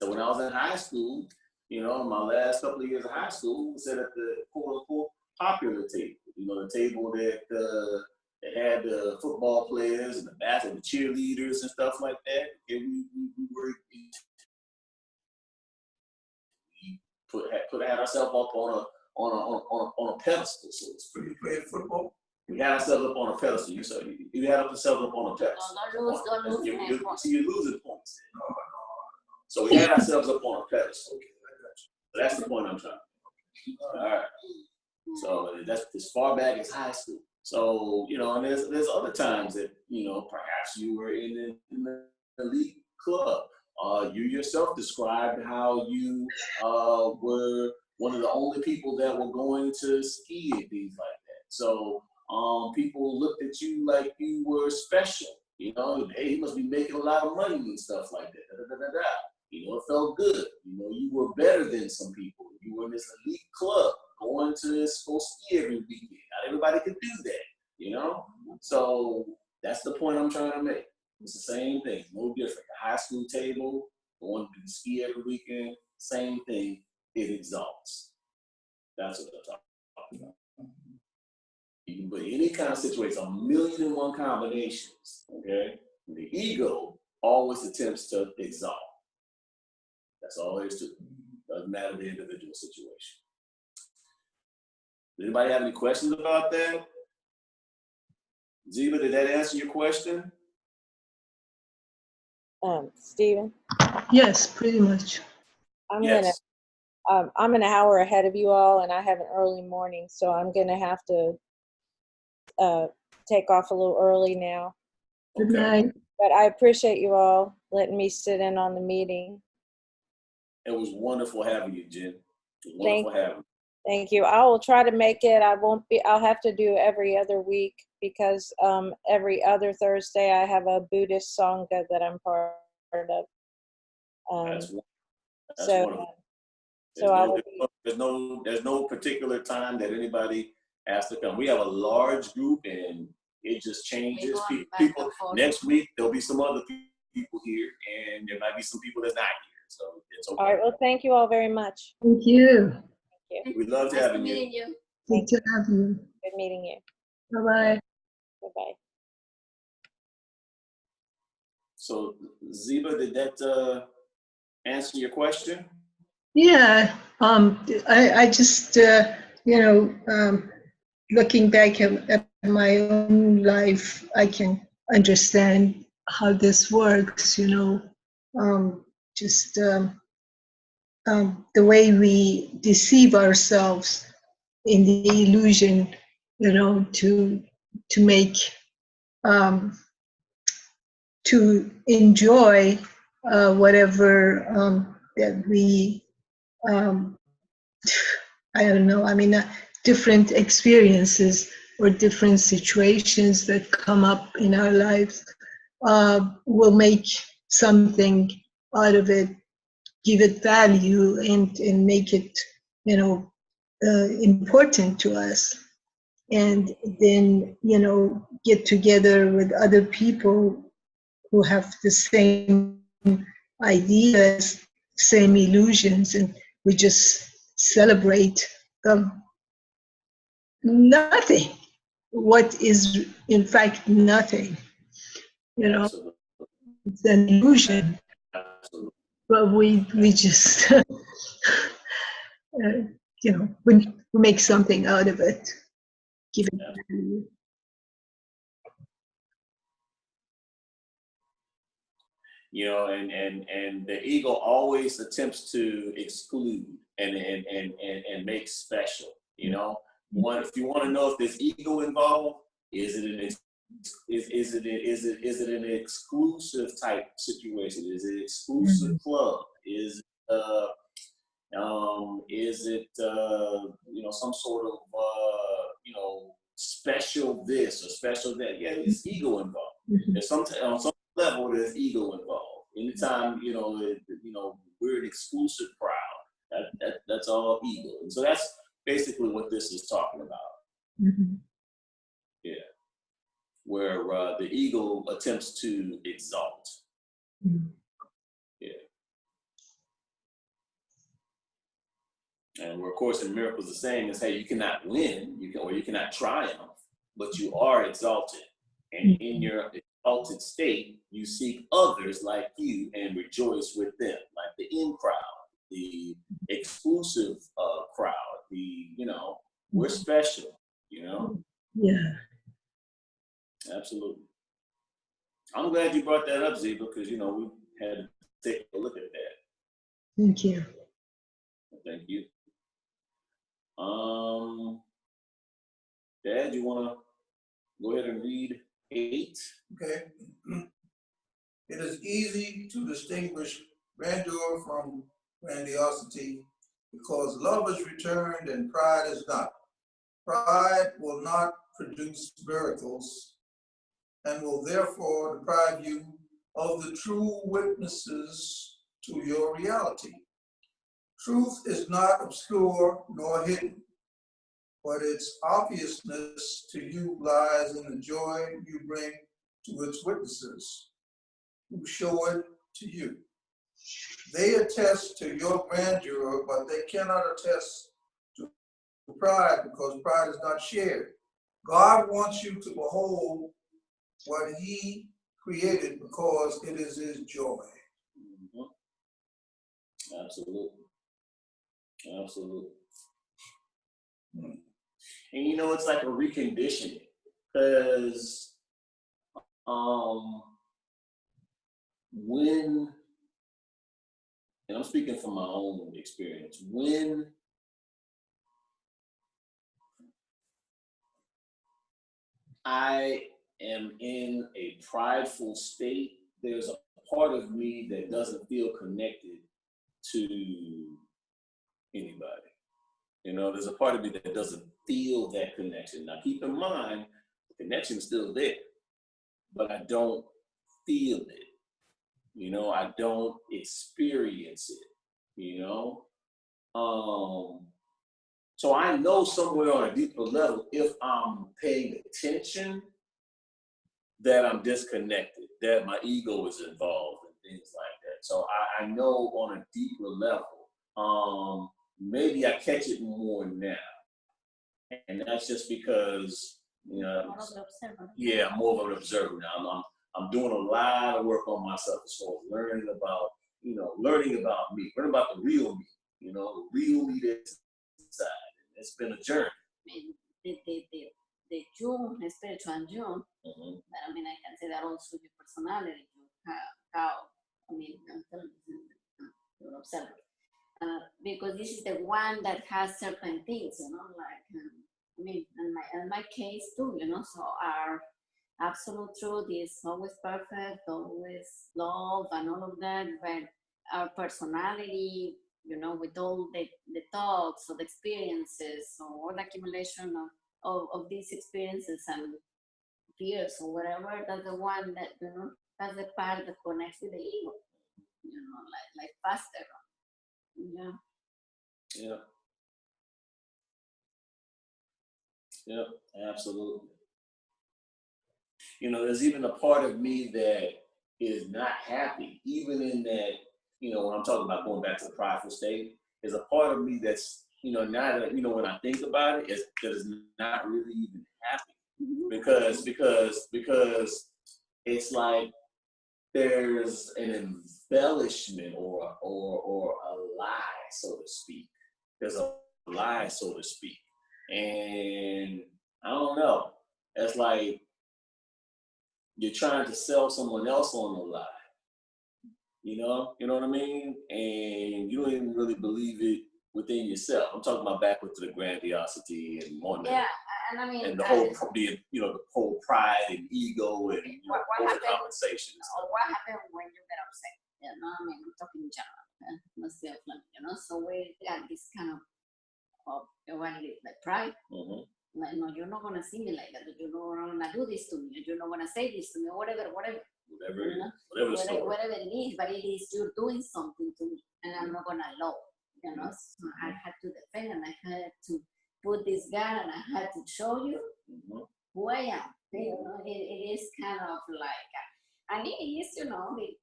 Speaker 1: So when I was in high school, you know, my last couple of years of high school, we sat at the quote unquote popular table. You know, the table that had the football players and the basketball, the cheerleaders and stuff like that. And we had ourselves up on a pedestal. So it's
Speaker 5: So you played football?
Speaker 1: we had ourselves up on a pedestal. You had ourselves up on a pedestal.
Speaker 3: Don't lose.
Speaker 1: You're losing points. So we had ourselves up on a pedestal. So that's the point I'm trying to make. All right. So that's as far back as high school. So, you know, and there's other times that, you know, perhaps you were in the elite club. You yourself described how you were one of the only people that were going to ski and things like that. So people looked at you like you were special. You know, hey, he must be making a lot of money and stuff like that. Da, da, da, da, da. You know, it felt good. You know, you were better than some people. You were in this elite club going to go ski every weekend. Not everybody could do that, you know? So that's the point I'm trying to make. It's the same thing, no different. The high school table, going to ski every weekend, same thing, it exalts. That's what I'm talking about. You can put any kind of situation, 1,000,001 combinations, okay? The ego always attempts to exalt. That's all there is to it. Doesn't matter the individual situation. Does anybody have any questions about that? Ziva, did that answer your question?
Speaker 6: Stephen,
Speaker 4: Yes, pretty much.
Speaker 1: Yes.
Speaker 6: I'm an hour ahead of you all, and I have an early morning, so I'm gonna have to take off a little early now.
Speaker 4: Good
Speaker 1: Okay.
Speaker 4: night.
Speaker 6: But I appreciate you all letting me sit in on the meeting.
Speaker 1: It was wonderful having you, Jen. It was wonderful having you.
Speaker 6: Thank you. I will try to make it. I'll have to do every other week because every other Thursday I have a Buddhist Sangha that I'm part of.
Speaker 1: That's
Speaker 6: So,
Speaker 1: wonderful. There's no particular time that anybody has to come. We have a large group and it just changes. People next week there'll be some other people here and there might be some people that's not here. So it's okay.
Speaker 6: all right. Well, thank you all very much.
Speaker 4: Thank you.
Speaker 1: We love
Speaker 3: Nice
Speaker 1: having
Speaker 3: meeting
Speaker 1: you.
Speaker 3: you.
Speaker 4: Good to have you.
Speaker 6: Good meeting you.
Speaker 4: Bye-bye.
Speaker 6: Bye-bye.
Speaker 1: So Ziba, did that answer your question?
Speaker 4: Yeah, I just, looking back at my own life, I can understand how this works, the way we deceive ourselves in the illusion, to make, to enjoy whatever that we, I don't know, different experiences or different situations that come up in our lives will make something out of it, give it value, and make it, important to us. And then, get together with other people who have the same ideas, same illusions, and we just celebrate nothing. What is in fact nothing,
Speaker 1: Absolutely.
Speaker 4: it's an illusion,
Speaker 1: Absolutely.
Speaker 4: but we just we make something out of it, give it value.
Speaker 1: You know, and the ego always attempts to exclude and make special. You know, if you want to know if there's ego involved, is it an exclusive type situation? Is it exclusive club? Is it some sort of special this or special that? Yeah, there's ego involved. There's on some level there's ego involved. Anytime we're an exclusive crowd, that's all ego. And so basically what this is talking about.
Speaker 4: Mhm.
Speaker 1: Yeah, where the ego attempts to exalt.
Speaker 4: Mhm.
Speaker 1: Yeah. And where Course in Miracles is saying is, hey, you cannot win, you cannot triumph, but you are exalted. And in your exalted state, you seek others like you and rejoice with them, like the in crowd, the exclusive crowd, we're special,
Speaker 4: Yeah.
Speaker 1: Absolutely. I'm glad you brought that up, Z, because, we had to take a look at that.
Speaker 4: Thank you.
Speaker 1: Thank you. Dad, you want to go ahead and read 8?
Speaker 5: Okay. It is easy to distinguish grandeur from grandiosity because love is returned and pride is not. Pride will not produce miracles and will therefore deprive you of the true witnesses to your reality. Truth is not obscure nor hidden, but its obviousness to you lies in the joy you bring to its witnesses, who show it to you. They attest to your grandeur, but they cannot attest to pride because pride is not shared. God wants you to behold what he created because it is his joy.
Speaker 1: Mm-hmm. Absolutely. Absolutely. And it's like a reconditioning, because when, and I'm speaking from my own experience, when I am in a prideful state, there's a part of me that doesn't feel connected to anybody. There's a part of me that doesn't feel that connection. Now, keep in mind, the connection is still there, but I don't feel it. I don't experience it, So I know somewhere on a deeper level, if I'm paying attention, that I'm disconnected, that my ego is involved and things like that. So I know on a deeper level, maybe I catch it more now. And that's just because, yeah, I'm more of an observer now. I'm doing a lot of work on myself as far as learning about me, learning about the real me, the real me that's inside. It's been a journey.
Speaker 3: The June, the spiritual June, but I can say that also your personality, your observer. Because this is the one that has certain things, in my case too, so our absolute truth is always perfect, always love and all of that, but our personality, with all the thoughts or the experiences or all the accumulation of these experiences and fears or whatever, that's the one that, that's the part that connects with the ego, like faster. Yeah.
Speaker 1: Yeah. Yeah, absolutely. There's even a part of me that is not happy, even in that, when I'm talking about going back to the prideful state, there's a part of me that's, not, when I think about it, that is not really even happy. Because it's like there's an embellishment or a lie, so to speak. There's a lie, so to speak. And I don't know. It's like you're trying to sell someone else on the lie. You know what I mean? And you don't even really believe it within yourself. I'm talking about backwards to the grandiosity and on
Speaker 3: yeah,
Speaker 1: and the whole the whole pride and ego and overcompensation.
Speaker 3: What happens when you get upset? I'm talking in general, myself, so we got this kind of like pride. Like, no, you're not gonna see me like that. You're not gonna do this to me. You're not gonna say this to me. Whatever it is, but it is you're doing something to me, and I'm not gonna allow. you know, so I had to defend and I had to put this gun and I had to show you who I am. You know, it is kind of like, and it is, you know, it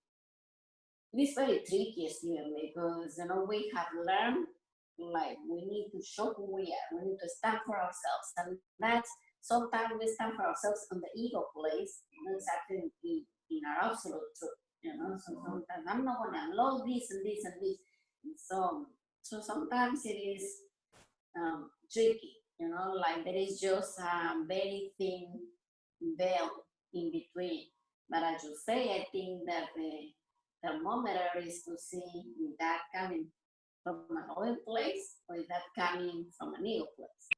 Speaker 3: is very tricky still because, you know, we have learned like we need to show who we are. We need to stand for ourselves. And that's sometimes we stand for ourselves on the ego place, not exactly in our absolute truth. You know, so sometimes I'm not gonna allow this and this and this. And so sometimes it is tricky, you know, like there is just a very thin veil in between. But as you say, I think that the thermometer is to see is that coming from an oil place or is that coming from an ego place.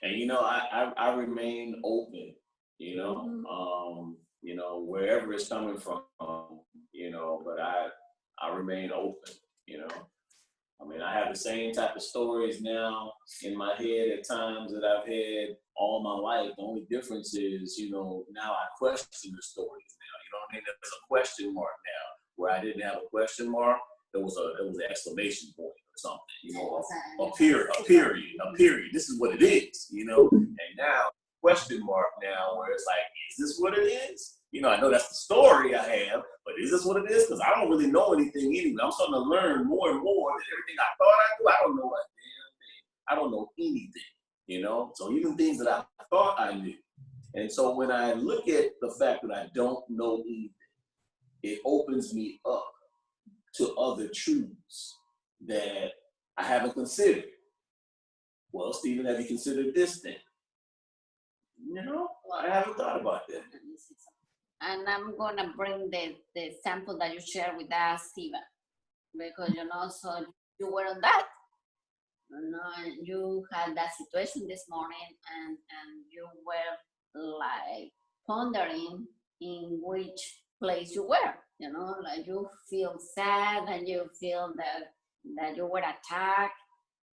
Speaker 1: And you know, I remain open, you know, wherever it's coming from, you know, but I remain open, you know. I mean, I have the same type of stories now in my head at times that I've had all my life. The only difference is, you know, now I question the stories now. You know what I mean? There's a question mark now. Where I didn't have a question mark, there was an exclamation point or something. You know, a period. This is what it is. You know, and now question mark now where it's like, is this what it is? You know, I know that's the story I have, but is this what it is? Because I don't really know anything anyway. I'm starting to learn more and more that everything I thought I knew, I don't know a damn thing. I don't know anything, you know? So even things that I thought I knew. And so when I look at the fact that I don't know anything, it opens me up to other truths that I haven't considered. Well, Stephen, have you considered this thing? You know, I haven't thought about that.
Speaker 3: And I'm gonna bring the sample that you shared with us, Stephen, because you know, so you were on that. You know, you had that situation this morning, and you were like pondering in which place you were. You know, like you feel sad and you feel that you were attacked,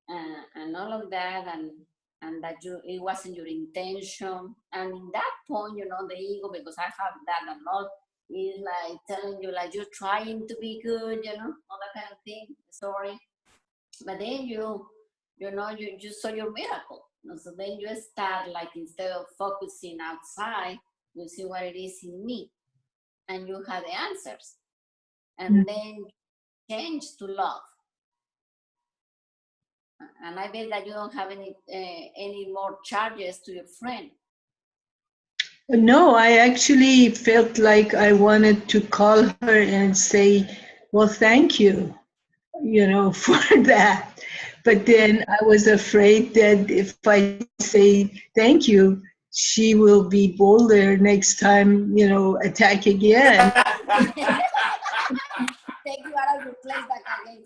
Speaker 3: and all of that, and that it wasn't your intention. And in that point, you know, the ego, because I have that a lot, is like telling you like you're trying to be good, you know, all that kind of thing, sorry. But then you know, you saw your miracle. You know, so then you start like, instead of focusing outside, you see what it is in me. And you have the answers. And then change to love. And I bet that you don't have any more charges to your friend.
Speaker 4: No, I actually felt like I wanted to call her and say, well, thank you, you know, for that. But then I was afraid that if I say thank you, she will be bolder next time, you know, attack again.
Speaker 3: Take you out of your place back again.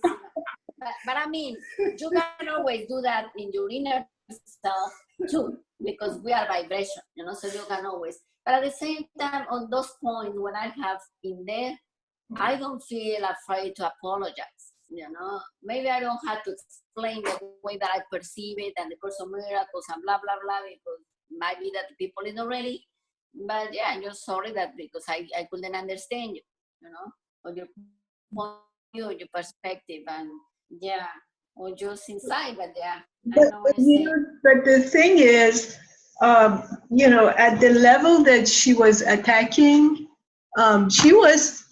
Speaker 3: But I mean, you can always do that in your inner self too, because we are vibration, you know, so you can always. But at the same time, on those points when I have in there, I don't feel afraid to apologize, you know. Maybe I don't have to explain the way that I perceive it and the Course of Miracles and blah, blah, blah, because it might be that the people is not ready. But yeah, I'm just sorry that because I couldn't understand you, you know, or your point of view, your perspective, and yeah, or just inside, but yeah, I know what you're saying.
Speaker 4: But the thing is, you know, at the level that she was attacking, she was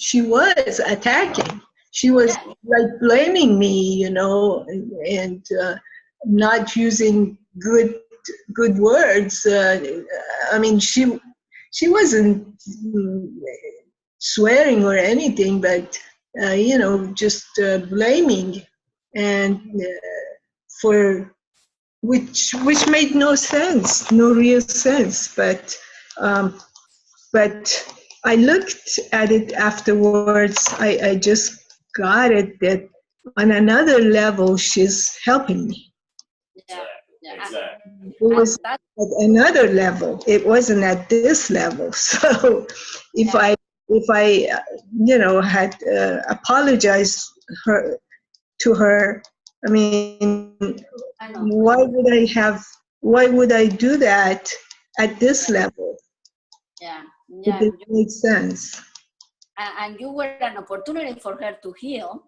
Speaker 4: attacking. She was like blaming me, you know, and not using good words. I mean, she wasn't swearing or anything, but you know, just blaming, and for which made no sense, no real sense. But I looked at it afterwards. I just got it that on another level she's helping me.
Speaker 3: Yeah,
Speaker 1: Exactly.
Speaker 4: It was at another level. It wasn't at this level. So if I you know, had apologized to her, I mean, why would I do that at this level?
Speaker 3: Yeah.
Speaker 4: It didn't make sense.
Speaker 3: And you were an opportunity for her to heal,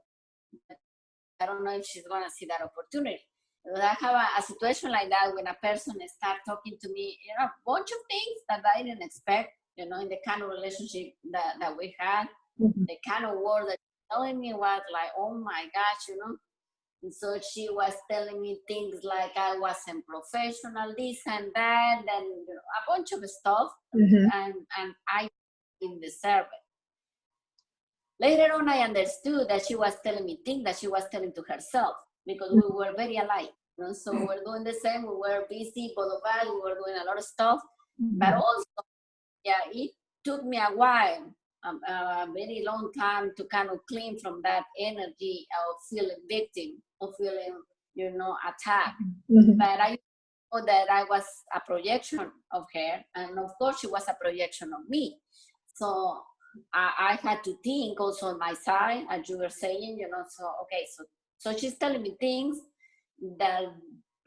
Speaker 3: I don't know if she's gonna see that opportunity. But I have a situation like that when a person start talking to me, a bunch of things that I didn't expect, in the kind of relationship that we had, the kind of word that she was telling me was like, oh my gosh. And so she was telling me things like I wasn't professional, this and that, and a bunch of stuff, and I didn't deserve it. Later on, I understood that she was telling me things that she was telling to herself because we were very alike. So we were doing the same. We were busy, both of us. We were doing a lot of stuff, but also, it took me a while, a very long time to kind of clean from that energy of feeling victim, of feeling, attacked. But I know that I was a projection of her, and of course she was a projection of me. So I had to think also on my side, as you were saying, so okay, so she's telling me things that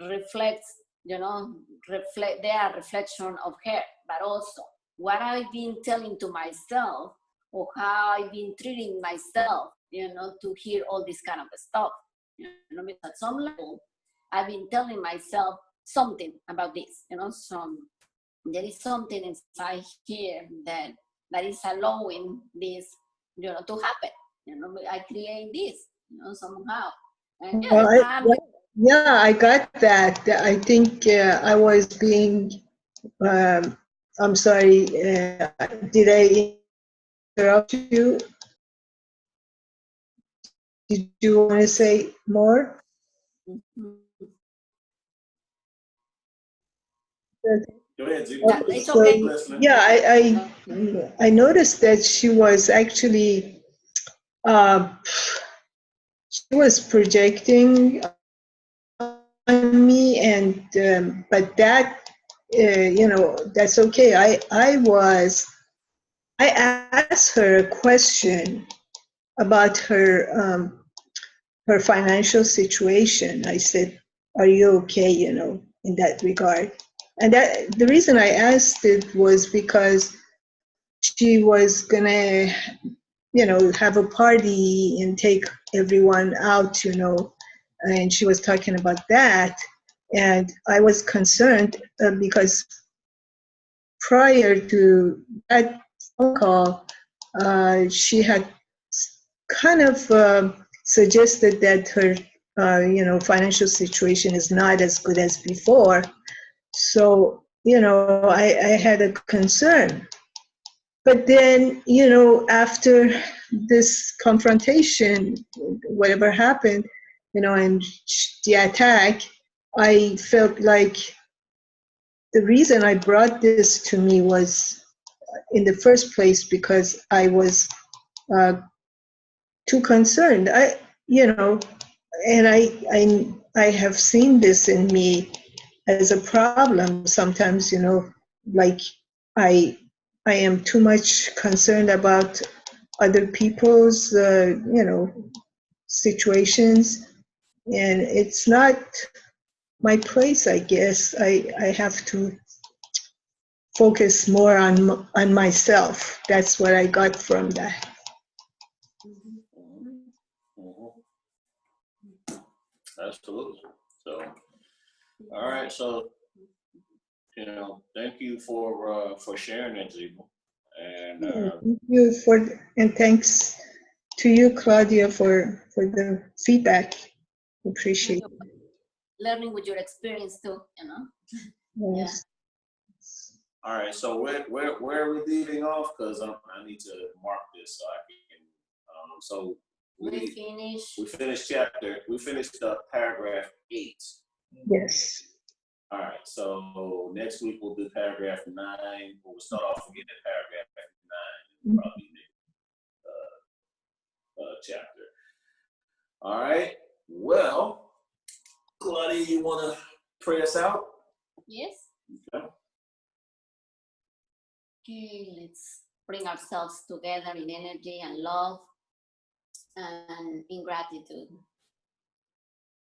Speaker 3: reflects, they are a reflection of her, but also what I've been telling to myself or how I've been treating myself, to hear all this kind of stuff. Because at some level, I've been telling myself something about this, so there is something inside here that is allowing this, to happen. I create this, somehow. And
Speaker 4: I got that. I think I was being, I'm sorry, did I interrupt you? Did you want to say more?
Speaker 1: Go ahead,
Speaker 3: it's okay.
Speaker 4: I noticed that she was actually, she was projecting on me, and but that, that's okay. I asked her a question about her financial situation. I said, "Are you okay?" In that regard. And that the reason I asked it was because she was gonna, have a party and take everyone out, and she was talking about that. And I was concerned because prior to that phone call, she had kind of suggested that her, financial situation is not as good as before. So, I had a concern. But then, after this confrontation, whatever happened, and the attack, I felt like the reason I brought this to me was in the first place because I was too concerned. And I have seen this in me as a problem sometimes. Like I am too much concerned about other people's situations, and it's not my place. I guess I have to focus more on myself. That's what I got from that.
Speaker 1: Absolutely. So, all right. So, thank you for sharing that, Ziba. And
Speaker 4: Thank you and thanks to you, Claudia, for the feedback. Appreciate it.
Speaker 3: Learning with your experience too,
Speaker 4: Yes.
Speaker 1: all right. So where are we leaving off? Because I need to mark this so I can. So we finished paragraph 8.
Speaker 4: Yes.
Speaker 1: All right. So next week we'll do paragraph 9. We'll start off again at paragraph 9. Probably next chapter. All right. Well, Claudia, you want to pray us out?
Speaker 3: Yes. Okay, let's bring ourselves together in energy and love and in gratitude.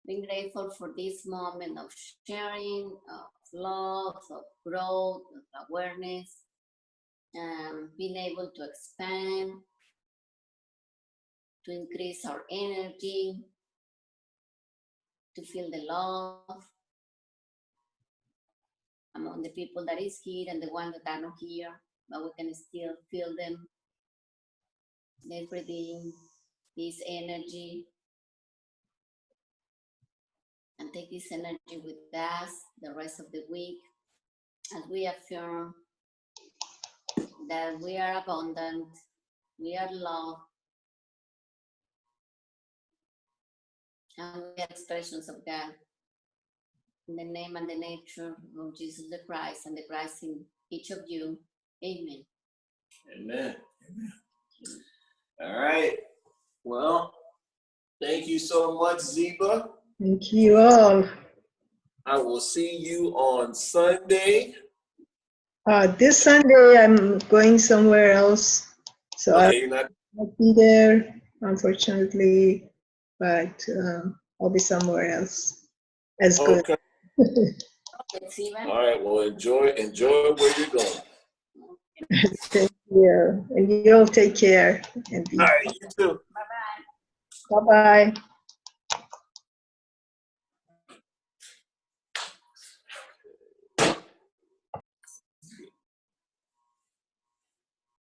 Speaker 3: Being grateful for this moment of sharing, of love, of growth, of awareness, and being able to expand, to increase our energy, to feel the love among the people that is here and the ones that are not here, but we can still feel them. Let's breathe in this energy and take this energy with us the rest of the week as we affirm that we are abundant, we are loved, and we are expressions of God. In the name and the nature of Jesus the Christ and the Christ in each of you. Amen.
Speaker 1: Amen. All right. Well, thank you so much, Ziba.
Speaker 4: Thank you all.
Speaker 1: I will see you on Sunday.
Speaker 4: This Sunday, I'm going somewhere else, so
Speaker 1: Okay, you're not.
Speaker 4: I'll not be there, unfortunately, but I'll be somewhere else. As good.
Speaker 1: Okay.
Speaker 3: Steven?
Speaker 1: All right. Well, enjoy where you're going.
Speaker 4: Thank you. And you all take care. And be
Speaker 1: All right. You too.
Speaker 3: Bye-bye.
Speaker 4: bye-bye.